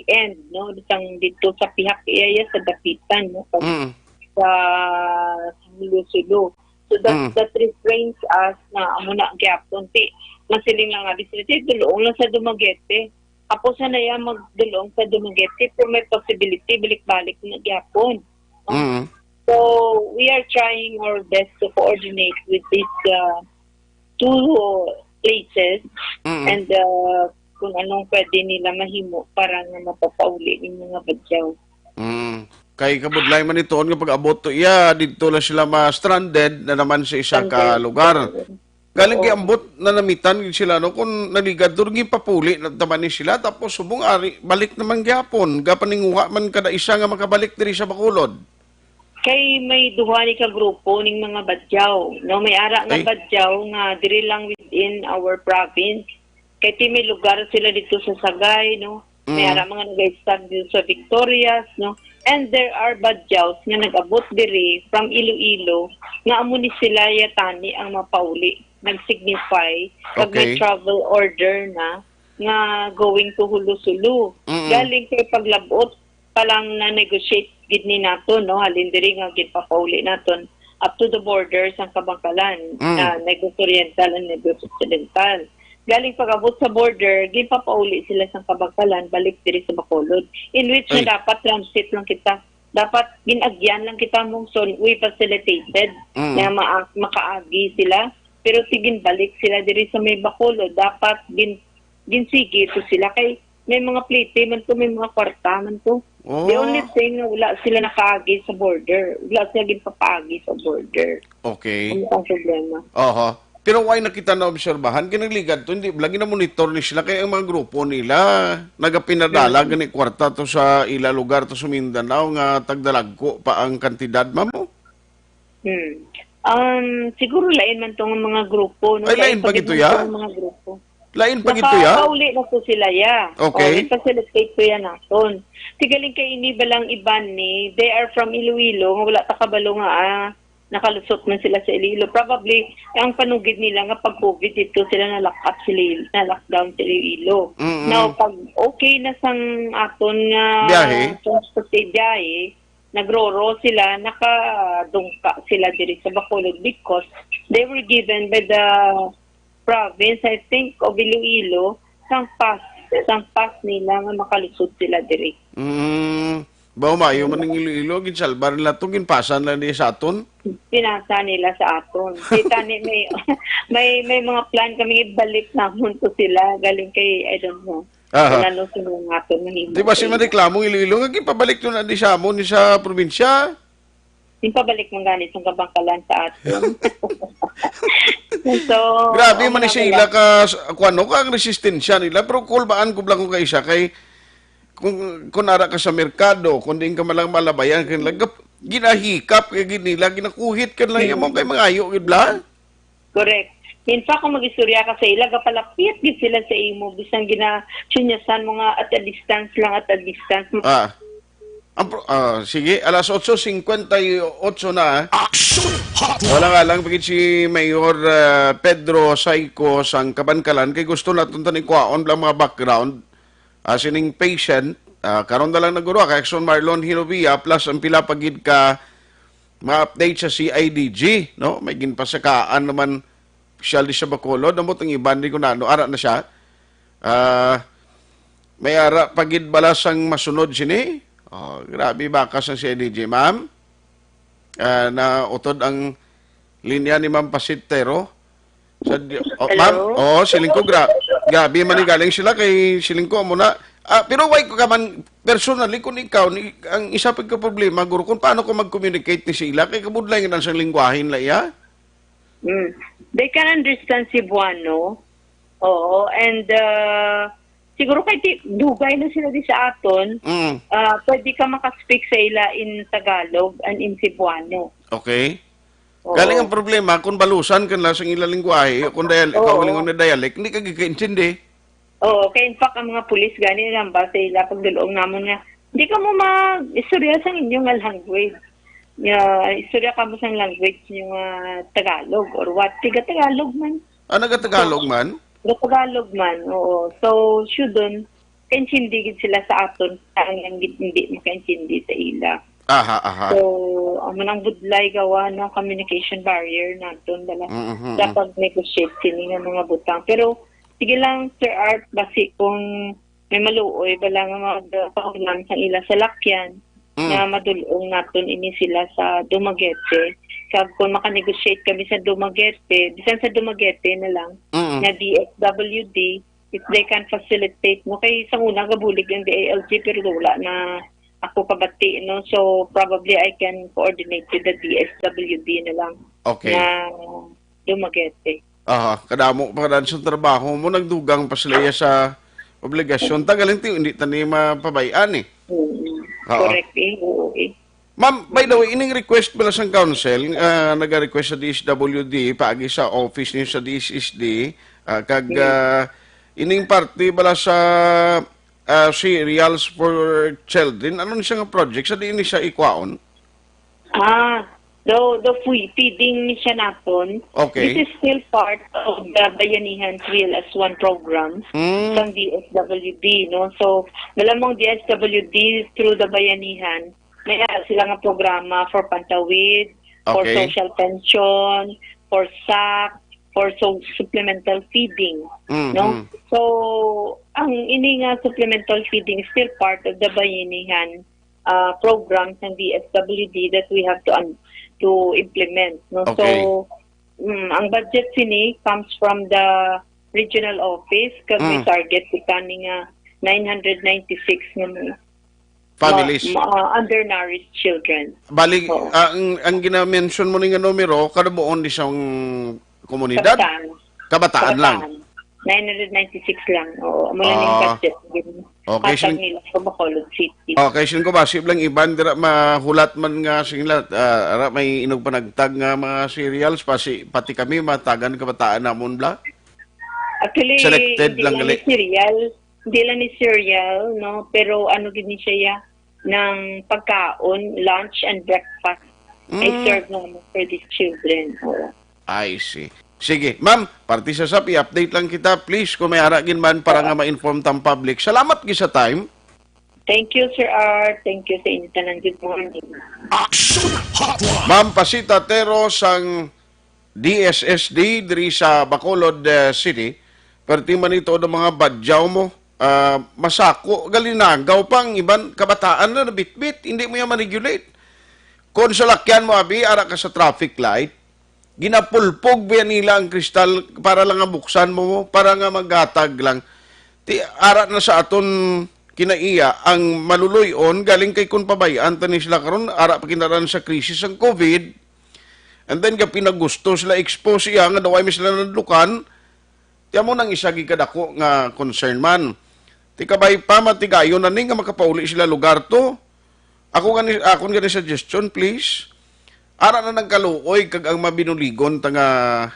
end no dito sa pihak area sa Dapitan no sa Hulo-Sulo. So that refrains us na amo na gyapon ti masiling lang nga bisita dulong lang sa Dumaguete. Apo sa naya magdulong sa Dumaguete pero may possibility balik-balik na gyapon. So we are trying our best to coordinate with these two places and kung anong pwede nila mahimo para nga mapapauli ng mga badyaw. Kay kabudlay man ito, nga pag-abot to iya, dito na sila ma-stranded na naman sa isa ka lugar. Galing kay ambot na namitan sila, no? Kung naligad, durgi papuli, nagtaman ni sila, tapos subong ari, balik naman gyapon. Gapaninguha man kada isa nga makabalik diri sa Bacolod. Kay may duha ni ka grupo ning mga badyaw, no? May ara nga badyaw nga diri lang within our province. Kay may lugar sila dito sa Sagay, no? May ara mga nag-stag dito sa Victorias, no? And there are badyaws nga nag-abot diri from Iloilo nga amo ni sila yatani ang mapauli. Nag-signify pag may travel order na nga going to Hulo-Sulo. Galing kay paglabot pa lang na negotiate gid ni nato no halin diri nga gid papauli naton up to the borders ang Kabangkalan na Negros Oriental and Negros Occidental. Galing pag-abot sa border, gipapauli sila sa Kabangkalan, balik diri sa Bacolod. In which na dapat transit lang kita. Dapat ginagyan lang kita mong so we facilitated na makaagi sila. Pero tigin balik sila diri sa may Bacolod. Dapat ginsigi to sila. Kay may mga plate man to, may mga kwarta man to. The only thing na wala sila nakaagi sa border. Wala sila ginpapaagi sa border. Okay. Ano ang problema? Pero why nakita na obserbahan, kinaligad to, hindi, lagi na monitor ni sila, kaya ang mga grupo nila, nagapinadala, gani kwarta to sa ila lugar to sa Mindanao, nga tagdalagko pa ang kantidad, mamo? Siguro lain man tong mga grupo. No? Ay, lain pag ito ya? Mga grupo. Lain pag ito ya? Nakapauli na po sila ya. Okay. I-facilitate ko yan naton. Sigaling kay ini balang iban ni, they are from Iloilo, nga wala takabalo nga nakalusot man sila sa Iloilo. Probably, ang panugid nila nga pag COVID dito sila na-lockdown sa Iloilo. Now, pag okay na sang aton nga transported biyahe, nagroro sila, nakadungka sila diri sa Bacolod because they were given by the province, I think, of Iloilo, sang pass nila nga makalusot sila diri. Ba umayo man ng Iloilo, ginsalbar nila ito, ginpasan na niya sa aton? Pinasa nila sa aton. Kita ni may mga plan kami ibalik namon to sila, galing kay, I don't know, ano sinong aton. Di ba si mareklamong Iloilo, nga ginpabalik to na di sa amon, ni sa probinsya? Ginpabalik mong ganit ang Kabangkalan sa aton. So, grabe man ni sila ka, ano ka ang resistensya nila, pero kulbaan ko lang ko kay isa, kay kung nara ka sa merkado, kung di ka malang malabayan, ginahikap, kaya nila, ginakuhit ka lang yung kay mga ayo, gibla? Correct. In fact, kung mag-istorya ka sa ila, kapalapit din sila sa imo, bisang gina-chunyasan mo nga at a distance lang, at a distance. Sige, alas 8:58 na. Wala nga lang, pagit si Mayor Pedro Saico sang Kabangkalan, kay gusto natin tanig kwaon lang mga background, sining patient, karon na lang naguro, kay Exxon Marlon Hinovia, plus ang pila pagid ka ma-update sa CIDG, no? May ginpasakaan naman, special di sa Bacolod, namot ang iban, di ko na, ara na siya. May ara pagid balas ang masunod sini. Grabe bakas ang CIDG, ma'am. na utod ang linya ni Ma'am Pasitero. Hello? Ma'am, siling ko gabi man ni galing sila kay siling ko muna. Pero why ko ka man personally kung ikaw ang isa pag ka problema guro kung paano ko mag-communicate ni sila kay kabudlay nga sa lingwahin la iya. They can understand Cebuano. Oo, and siguro kay dugay na sila di sa aton. Pwede ka makaspeak sa ila in Tagalog and in Cebuano. Okay. Galing ang problema kung balusan kan la sa ilang lingwahe kung kaulingon na dialect hindi ka gikaintindi. Oo, kaya in fact, ang mga pulis gani lang ba sa ila pagdulong namon nga, hindi ka mo mag-istorya sa inyong language. Istorya ka mo sa language yung Tagalog or what. Tiga Tagalog man. Naga-Tagalog man? Tagalog man, oo. So, shouldn't, kainsindigid sila sa aton, ang hindi makaintindi sa ila. Aha. So, ang manang budlay gawa ng communication barrier naton dapat negotiate sini ng mga butang. Pero, sige lang, Sir Art, basi kung may maluoy, bala nga magpaulan sa ila sa lakyan, na madulong natin ini sila sa Dumaguete. Kag kung makanegotiate kami sa Dumaguete, bisan sa Dumaguete na lang, na DSWD, if they can facilitate mo. Kay isang unang gabulig ng DALG, pero wala na ako kabati, no? So, probably I can coordinate with the DSWD na lang. Okay. Na Dumaguete. Kadamo pa kadaan sa trabaho mo, nagdugang pa sila sa obligasyon. Tagaling tiyo, hindi tani mapabayaan eh. Correct eh. Ma'am, by the way, ining request pala sa council, nag-request sa DSWD, paagi sa office niyo sa DSSD, ining party pala sa cereals for children, ano siya nga project? Sa di ini siya ikwaon? The feeding siya naton. Okay. This is still part of the Bayanihan Real as One program from DSWD, no? So, malamang DSWD through the Bayanihan, may sila nga programa for pantawid, for social pension, for SAC, for supplemental feeding, no? So, ang ini nga supplemental feeding is still part of the Bayanihan programs ng DSWD that we have to implement, no? Okay. So ang budget sini comes from the regional office kasi may target kaning 996 ng families undernourished children. Bali ang gina-mention mo ning numero kada buon di siyang komunidad? Kabataan lang. 996 lang. Oo, mula ning budget. Okay, nila sa Bacolod City. Okay, sin ko basib lang iban dira mahulat man nga sila may inog panagtag nga mga cereals pati kami matagan kabataan namon bla. Actually, selected lang gali. Hindi lang ni cereal, no? Pero ano gid ni siya ng pagkaon, lunch and breakfast. I serve naman for these children. I see. Sige, ma'am, party sa SAP, i-update lang kita, please, kung may aragin man para nga ma-inform tang public. Salamat sa time. Thank you, Sir Art. Thank you sa inyo tanan. Good morning. Action Hotline! Ma'am Pasita Teros ang DSSD diri sa Bacolod City. Perti man ito ng mga badyaw mo, masako, galinagaw pang iban kabataan na nabitbit, hindi mo yan manigulate. Kung sa lakyan mo, abi, ara ka sa traffic light, ginapulpog ba nila ang kristal para lang nga buksan mo, para nga maghatag lang. Ara na sa aton kinaiya, ang maluluyon, galing kay kun pabayaan, tanis sila karon ara pa kinaran sa krisis ang COVID, and then ka pinagusto sila expose siya, nga daway mi sila nadlukan, tiyan mo nang isagi kadako nga concern man. Tikabay pa, matigayon na ni nga makapauli sila lugar to. Ako gani suggestion, please. Ara na nagkaluoy kag ang mabinuligon tanga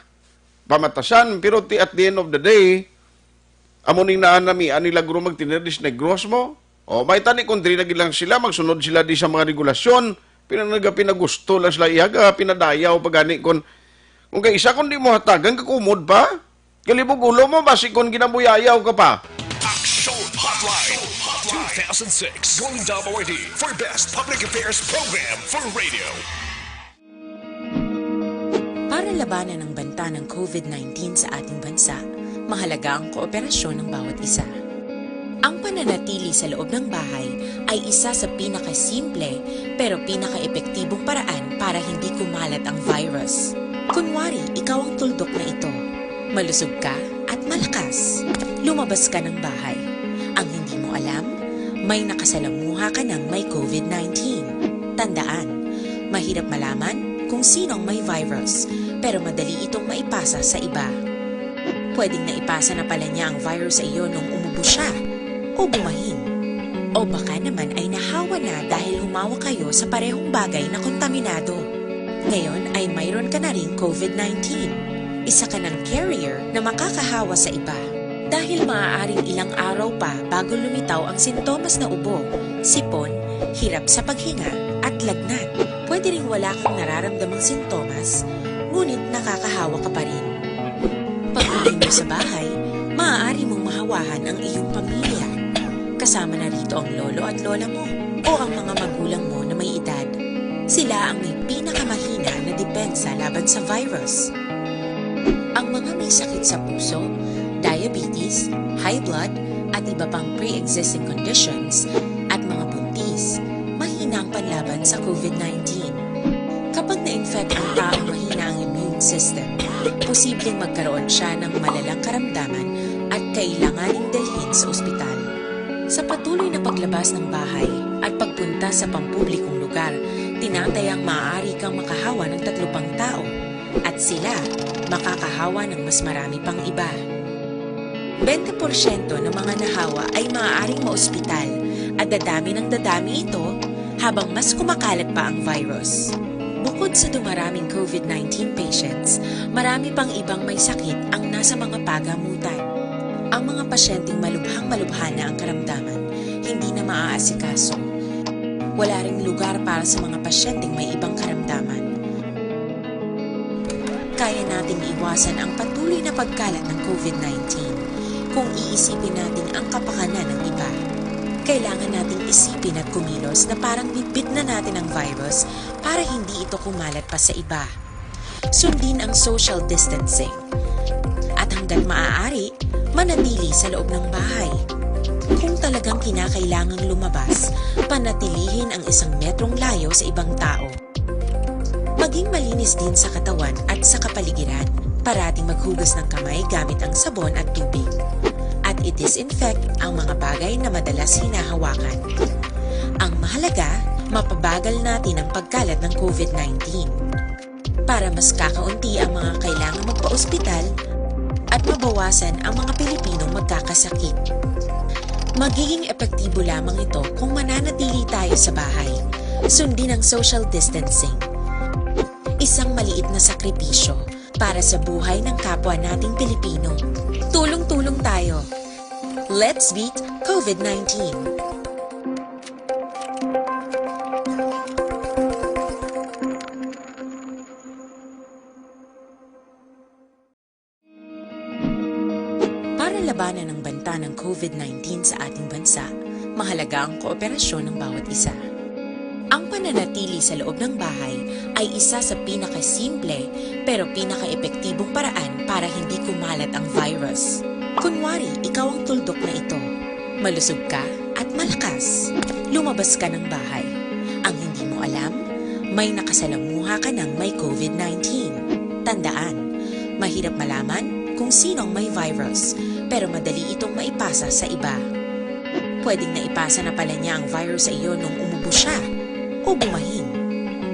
pamatasan, pero at the end of the day amuning naan nami nila guro magtinerdis negros mo o may tani kundri na gilang sila magsunod sila di sa mga regulasyon pinagusto lang sila iyaga pinadayaw pagani kung kay isa kun di mo hatagan kakumod pa kalibog ulo mo basi kon ginabuyayaw ka pa. Action Hotline 2006 Golden Dome Award for Best Public Affairs Program for Radio. Para labanan ang banta ng COVID-19 sa ating bansa, mahalaga ang kooperasyon ng bawat isa. Ang pananatili sa loob ng bahay ay isa sa pinakasimple pero pinaka-epektibong paraan para hindi kumalat ang virus. Kunwari, ikaw ang tuldok na ito. Malusog ka at malakas. Lumabas ka ng bahay. Ang hindi mo alam, may nakasalamuha ka ng may COVID-19. Tandaan, mahirap malaman kung sinong may virus, pero madali itong maipasa sa iba. Pwedeng naipasa na pala niya ang virus sa iyo nung umubo siya o bumahin. O baka naman ay nahawa na dahil humawa kayo sa parehong bagay na kontaminado. Ngayon ay mayroon ka na rin COVID-19. Isa ka ng carrier na makakahawa sa iba. Dahil maaaring ilang araw pa bago lumitaw ang sintomas na ubo, sipon, hirap sa paghinga at lagnat. Pwede ring wala kang nararamdamang sintomas, ngunit nakakahawa ka pa rin. Pag-uwi mo sa bahay, maaari mong mahawahan ang iyong pamilya. Kasama na rito ang lolo at lola mo o ang mga magulang mo na may edad. Sila ang may pinakamahina na depensa laban sa virus. Ang mga may sakit sa puso, diabetes, high blood, at iba pang pre-existing conditions, at mga buntis, mahina ang panlaban sa COVID-19. Kapag na-infect ang taong mahina ang immune system, posibleng magkaroon siya ng malalang karamdaman at kailanganing dalhin sa ospital. Sa patuloy na paglabas ng bahay at pagpunta sa pampublikong lugar, tinatayang maaari kang makahawa ng 3 pang tao at sila makakahawa ng mas marami pang iba. 20% ng mga nahawa ay maaaring maospital at dadami ng dadami ito habang mas kumakalat pa ang virus. Bukod sa dumaraming COVID-19 patients, marami pang ibang may sakit ang nasa mga pagamutan. Ang mga pasyenteng malubhang-malubha na ang karamdaman, hindi na maaasikaso. Wala ring lugar para sa mga pasyenteng may ibang karamdaman. Kaya nating iwasan ang patuloy na pagkalat ng COVID-19 kung iisipin natin ang kapakanan ng iba. Kailangan nating isipin at kumilos na parang bitbit na natin ang virus para hindi ito kumalat pa sa iba. Sundin ang social distancing. At hanggat maaari, manatili sa loob ng bahay. Kung talagang kinakailangang lumabas, panatilihin ang 1 metrong layo sa ibang tao. Maging malinis din sa katawan at sa kapaligiran. Parating maghugas ng kamay gamit ang sabon at tubig. At i-disinfect ang mga bagay na madalas hinahawakan. Ang mahalaga, mapabagal natin ang pagkalat ng COVID-19. Para mas kakaunti ang mga kailangang magpa-ospital at mabawasan ang mga Pilipinong magkakasakit. Magiging epektibo lamang ito kung mananatili tayo sa bahay. Sundin ang social distancing. Isang maliit na sakripisyo para sa buhay ng kapwa nating Pilipino. Tulong-tulong tayo. Let's beat COVID-19. Para labanan ang banta ng COVID-19 sa ating bansa, mahalaga ang kooperasyon ng bawat isa. Ang pananatili sa loob ng bahay ay isa sa pinakasimple pero pinaka-epektibong paraan para hindi kumalat ang virus. Kunwari, ikaw ang tuldok na ito. Malusog ka at malakas. Lumabas ka ng bahay. Ang hindi mo alam, may nakasalamuha ka ng may COVID-19. Tandaan, mahirap malaman kung sinong may virus, pero madali itong maipasa sa iba. Pwedeng naipasa na pala niya ang virus sa iyo nung umubo siya o bumahin.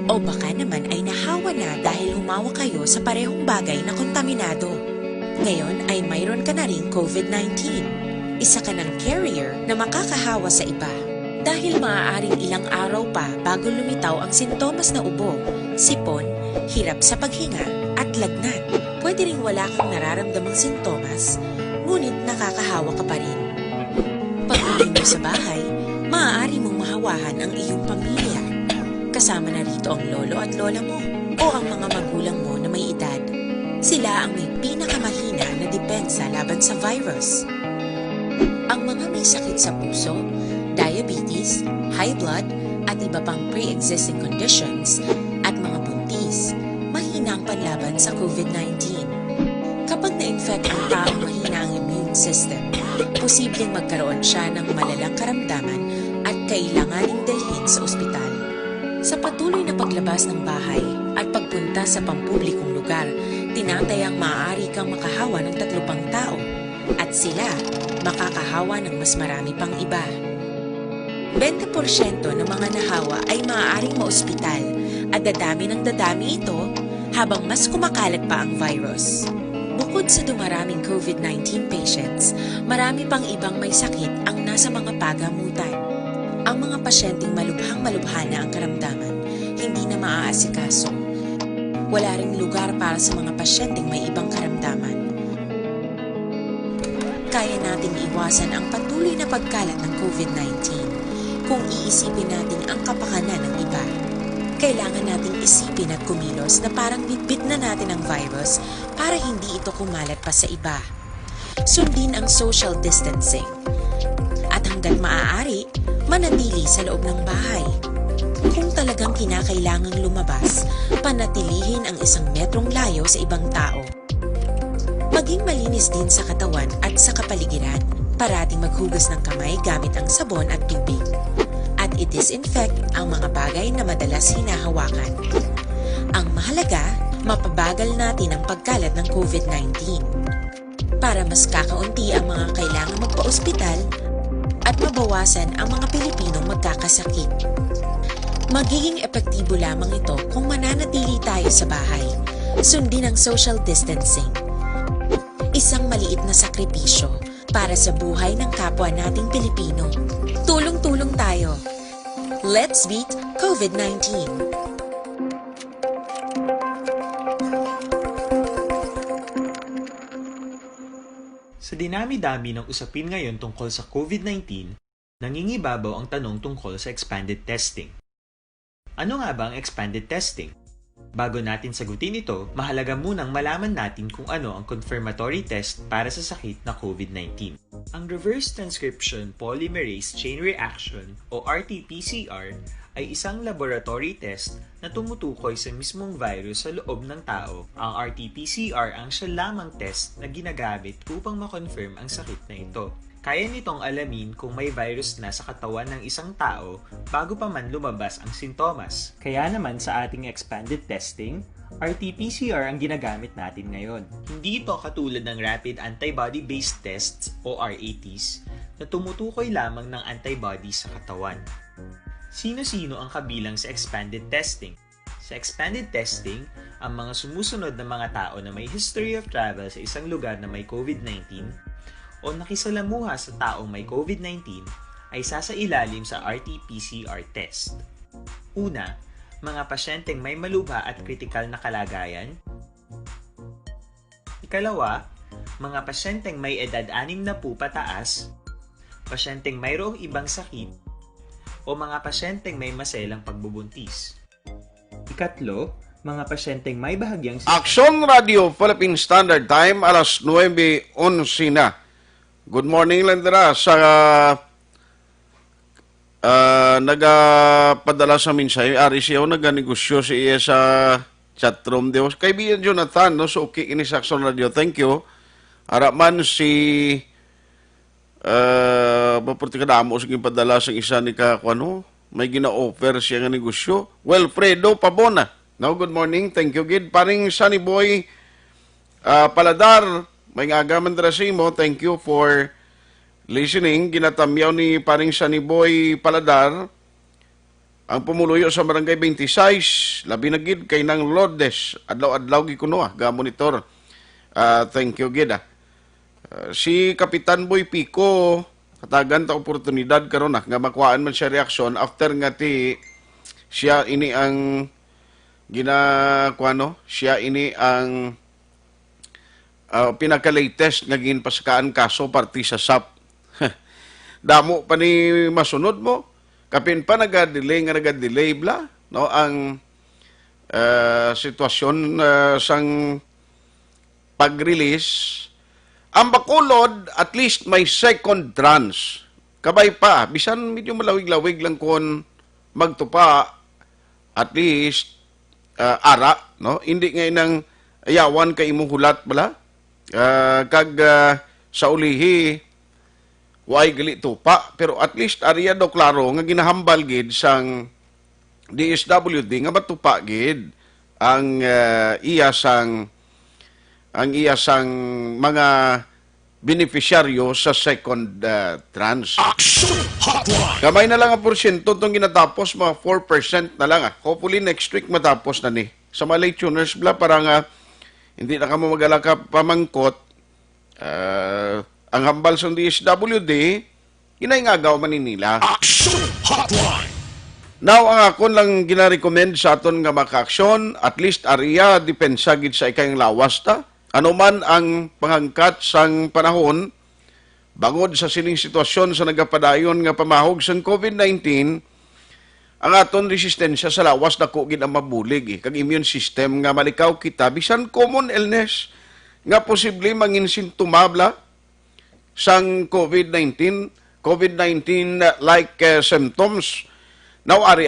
O baka naman ay nahawa na dahil humawa kayo sa parehong bagay na kontaminado. Ngayon ay mayroon ka na rin COVID-19. Isa ka ng carrier na makakahawa sa iba. Dahil maaaring ilang araw pa bago lumitaw ang sintomas na ubo, sipon, hirap sa paghinga at lagnat. Pwede ring wala kang nararamdamang sintomas, ngunit nakakahawa ka pa rin. Pag-uwi mo sa bahay, maaari mong mahawahan ang iyong pamilya. Kasama na rito ang lolo at lola mo o ang mga magulang mo na may edad. Sila ang may pinakamahina na depensa laban sa virus. Ang mga may sakit sa puso, diabetes, high blood, at iba pang pre-existing conditions, at mga buntis, mahina ang panlaban sa COVID-19. Kapag na-infect ang taong mahina ang immune system, posibleng magkaroon siya ng malalang karamdaman at kailanganing dalhin sa ospital. Sa patuloy na paglabas ng bahay at pagpunta sa pampublikong lugar, tinatayang maaari kang makahawa ng 3 pang tao at sila makakahawa ng mas marami pang iba. 20% ng mga nahawa ay maaaring maospital at dadami ng dadami ito habang mas kumakalat pa ang virus. Bukod sa dumaraming COVID-19 patients, marami pang ibang may sakit ang nasa mga pagamutan. Ang mga pasyenteng malubhang-malubha na ang karamdaman, hindi na maaasikaso. Wala ring lugar para sa mga pasyenteng may ibang karamdaman. Kaya nating iwasan ang patuloy na pagkalat ng COVID-19 kung iisipin natin ang kapakanan ng iba. Kailangan nating isipin at kumilos na parang bitbit na natin ang virus para hindi ito kumalat pa sa iba. Sundin ang social distancing. At hanggat maaari, manatili sa loob ng bahay. Kung talagang kinakailangang lumabas, panatilihin ang 1 metrong layo sa ibang tao. Maging malinis din sa katawan at sa kapaligiran. Parating maghugas ng kamay gamit ang sabon at tubig. At i-disinfect ang mga bagay na madalas hinahawakan. Ang mahalaga, mapabagal natin ang pagkalat ng COVID-19 para mas kakaunti ang mga kailangang magpa-ospital at mabawasan ang mga Pilipinong magkakasakit. Magiging epektibo lamang ito kung mananatili tayo sa bahay. Sundin ang social distancing. Isang maliit na sakripisyo para sa buhay ng kapwa nating Pilipino. Tulong-tulong tayo. Let's beat COVID-19. Sa dinami-dami ng usapin ngayon tungkol sa COVID-19, nangingibabaw ang tanong tungkol sa expanded testing. Ano nga ba ang expanded testing? Bago natin sagutin ito, mahalaga munang malaman natin kung ano ang confirmatory test para sa sakit na COVID-19. Ang reverse transcription polymerase chain reaction o RT-PCR ay isang laboratory test na tumutukoy sa mismong virus sa loob ng tao. Ang RT-PCR ang siya lamang test na ginagamit upang makonfirm ang sakit na ito. Kaya nitong alamin kung may virus na sa katawan ng isang tao bago pa man lumabas ang sintomas. Kaya naman sa ating expanded testing, RT-PCR ang ginagamit natin ngayon. Hindi ito katulad ng rapid antibody-based tests o RATs na tumutukoy lamang ng antibodies sa katawan. Sino-sino ang kabilang sa expanded testing? Sa expanded testing, ang mga sumusunod na mga tao na may history of travel sa isang lugar na may COVID-19 o nakisalamuha sa taong may COVID-19 ay sasailalim sa RT-PCR test. Una, mga pasyenteng may malubha at kritikal na kalagayan. Ikalawa, mga pasyenteng may edad 60 pataas, pasyenteng mayroong ibang sakit, o mga pasyenteng may maselang pagbubuntis. Ikatlo, mga pasyenteng may bahagyang Action Radio Philippine Standard Time, alas 9:11 na. Good morning, Landera. Sa nagapadala sa mensahe, ari siya naganegosyo si iya sa chatroom. Dios. Kaibigan Jonathan, no? So, okay, ini sa Action Radio. Thank you. Araman si maporti ka damo sa padala sa isa ni Kakwano. May gina-offer siya nga negosyo. Wilfredo Pabona. No, good morning. Thank you, Gid. Paring Sunny Boy Paladar. May agaman mo, thank you for listening. Ginatamyaw ni paring Sunny Boy Paladar ang pumuluyo sa Barangay 26, labi na gid kay nang Lourdes, adlaw-adlaw gikuno ga monitor. Thank you gid. Si Kapitan Boy Pico, katagan ta oportunidad karon nga makuhaan man siya reaksyon after nga ti siya ini ang siya ini ang pinaka-latest nga ginpaskaan kaso parti sa SAP. Damo pa ni masunod mo. Kapin pa nag-delay bla, no, ang sitwasyon sang pag-release. Ang Bacolod, at least may second trans. Kabay pa, bisan medyo malawig-lawig lang kung magtupa, at least ara, no? Hindi ngayon ng ayawan kay imong hulat bala. Sa ulihi, Way gali tupa, pero at least ariya do klaro nga ginahambal gid sang DSWD nga matupa gid ang iya sang mga beneficiaryo sa second tranche. Action Hotline. Kamay na lang ang porsyento itong ginatapos, mga 4% na lang. Hopefully next week matapos na ni. Sa mga late tuners, para nga hindi na kamo mag-alaka pamangkot, ang hambal sa DSWD, inaingagaw Maninila. Action Hotline. Now, ang akon lang ginarecommend sa aton nga maka-aksyon, at least ariya, depensa gid sa ikayang lawas ta. Ano man ang pangangkat sang panahon, bangod sa sining sitwasyon sa nagapadayon nga pamahog sang COVID-19, ang aton resistensya sa lawas dako gid ang mabulig. Kag immune system nga malikaw kita, bisan common illness nga posible mangin sintomabla sang COVID-19 like symptoms. Now, ari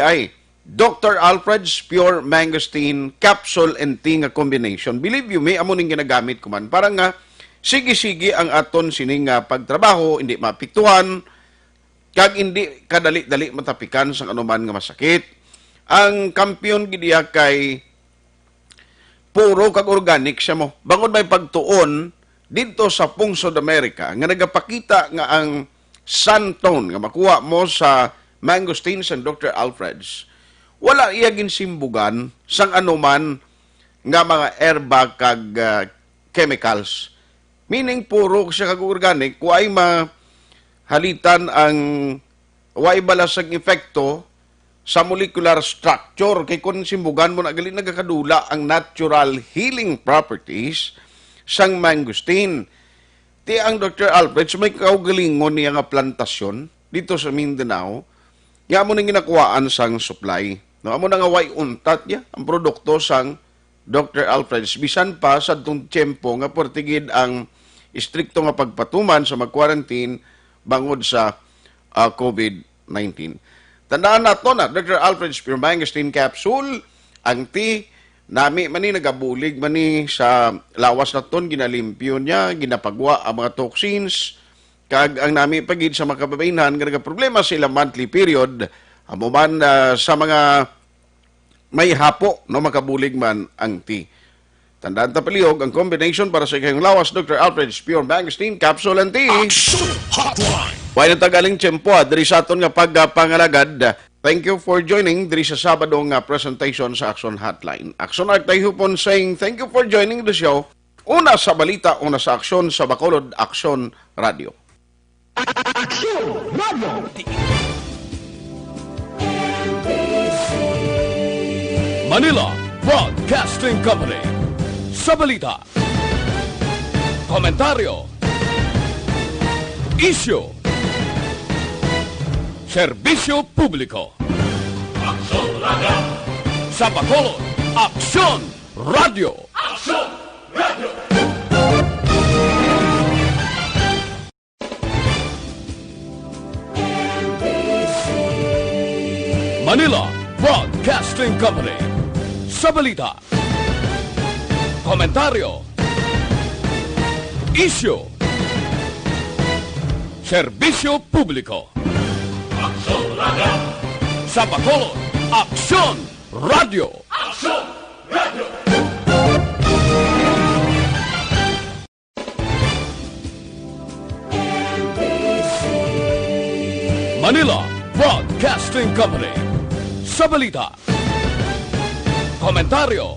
Dr. Alfred's Pure Mangosteen Capsule and Tea nga combination. Believe you me, amo ning ginagamit ko man. Parang nga, sige-sige ang aton sining pagtrabaho, hindi mapiktuhan, kag hindi kadali-dali matapikan sa anuman nga masakit. Ang kampiyon gidiya kay puro kag organic siya mo. Bangod may pagtuon dito sa Pung South America nga nagapakita nga ang Santone nga makuha mo sa Mangosteens and Dr. Alfred's, wala iya ginsimbugan sang anuman nga mga herba kag chemicals. Meaning puro siya kag organic, kuay mahalitan ang way balasag epekto sa molecular structure. Kay kung simbugan mo na gali nagakadula ang natural healing properties sang mangosteen. Ti ang Dr. Alfred, may kaugalingon niya nga plantasyon dito sa Mindanao, nga mo nang ginakuhaan sang supply. No, amo na nga way untat ya ang produkto sang Dr. Alfred's. Bisan pa sa itong tiyempo nga portigid ang istrikto nga pagpatuman sa mag-quarantine bangod sa COVID-19. Tandaan nato na Dr. Alfred's Pure Mangosteen Capsule, ang tea, nami mani nagabulig mani sa lawas na ton, ginalimpyo niya, ginapagwa ang mga toxins, kag ang nami pagid sa mga kababainhan nga problema sila monthly period, amo man sa mga may hapo no makabulig man ang tea. Tandaan ta palihog ang combination para sa ikayong lawas, Dr. Alfred's Pure Mangosteen Capsule and Tea. Action Hotline. Why na tagaling tiyempo diri sa aton nga pagpangalagad. Thank you for joining diri sa Sabado nga presentation sa Action Hotline. Action Art Tayhupon saying thank you for joining the show. Una sa balita, una sa aksyon sa Bacolod Action Radio. Action Radio. Manila Broadcasting Company. Sa balita, komentaryo, issue, serbisyo publiko. Aksyon Radio. Sa Bacolod, Aksyon Radio. Aksyon Radio. Manila Broadcasting Company. Sa balita, komentaryo, issue, serbisyo publiko. Aksyon Radio. Sa Bacolod, Aksyon Radio. Aksyon Radio. Manila Broadcasting Company. Sa balita, komentaryo,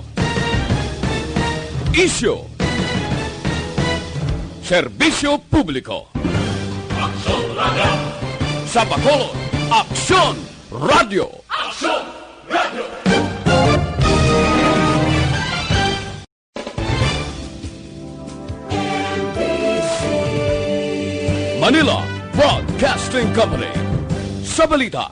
issue, serbisyo publiko. Aksyon Radio. Sa Bacolod, Aksyon Radio. Aksyon Radio. Manila Broadcasting Company. Sa balita,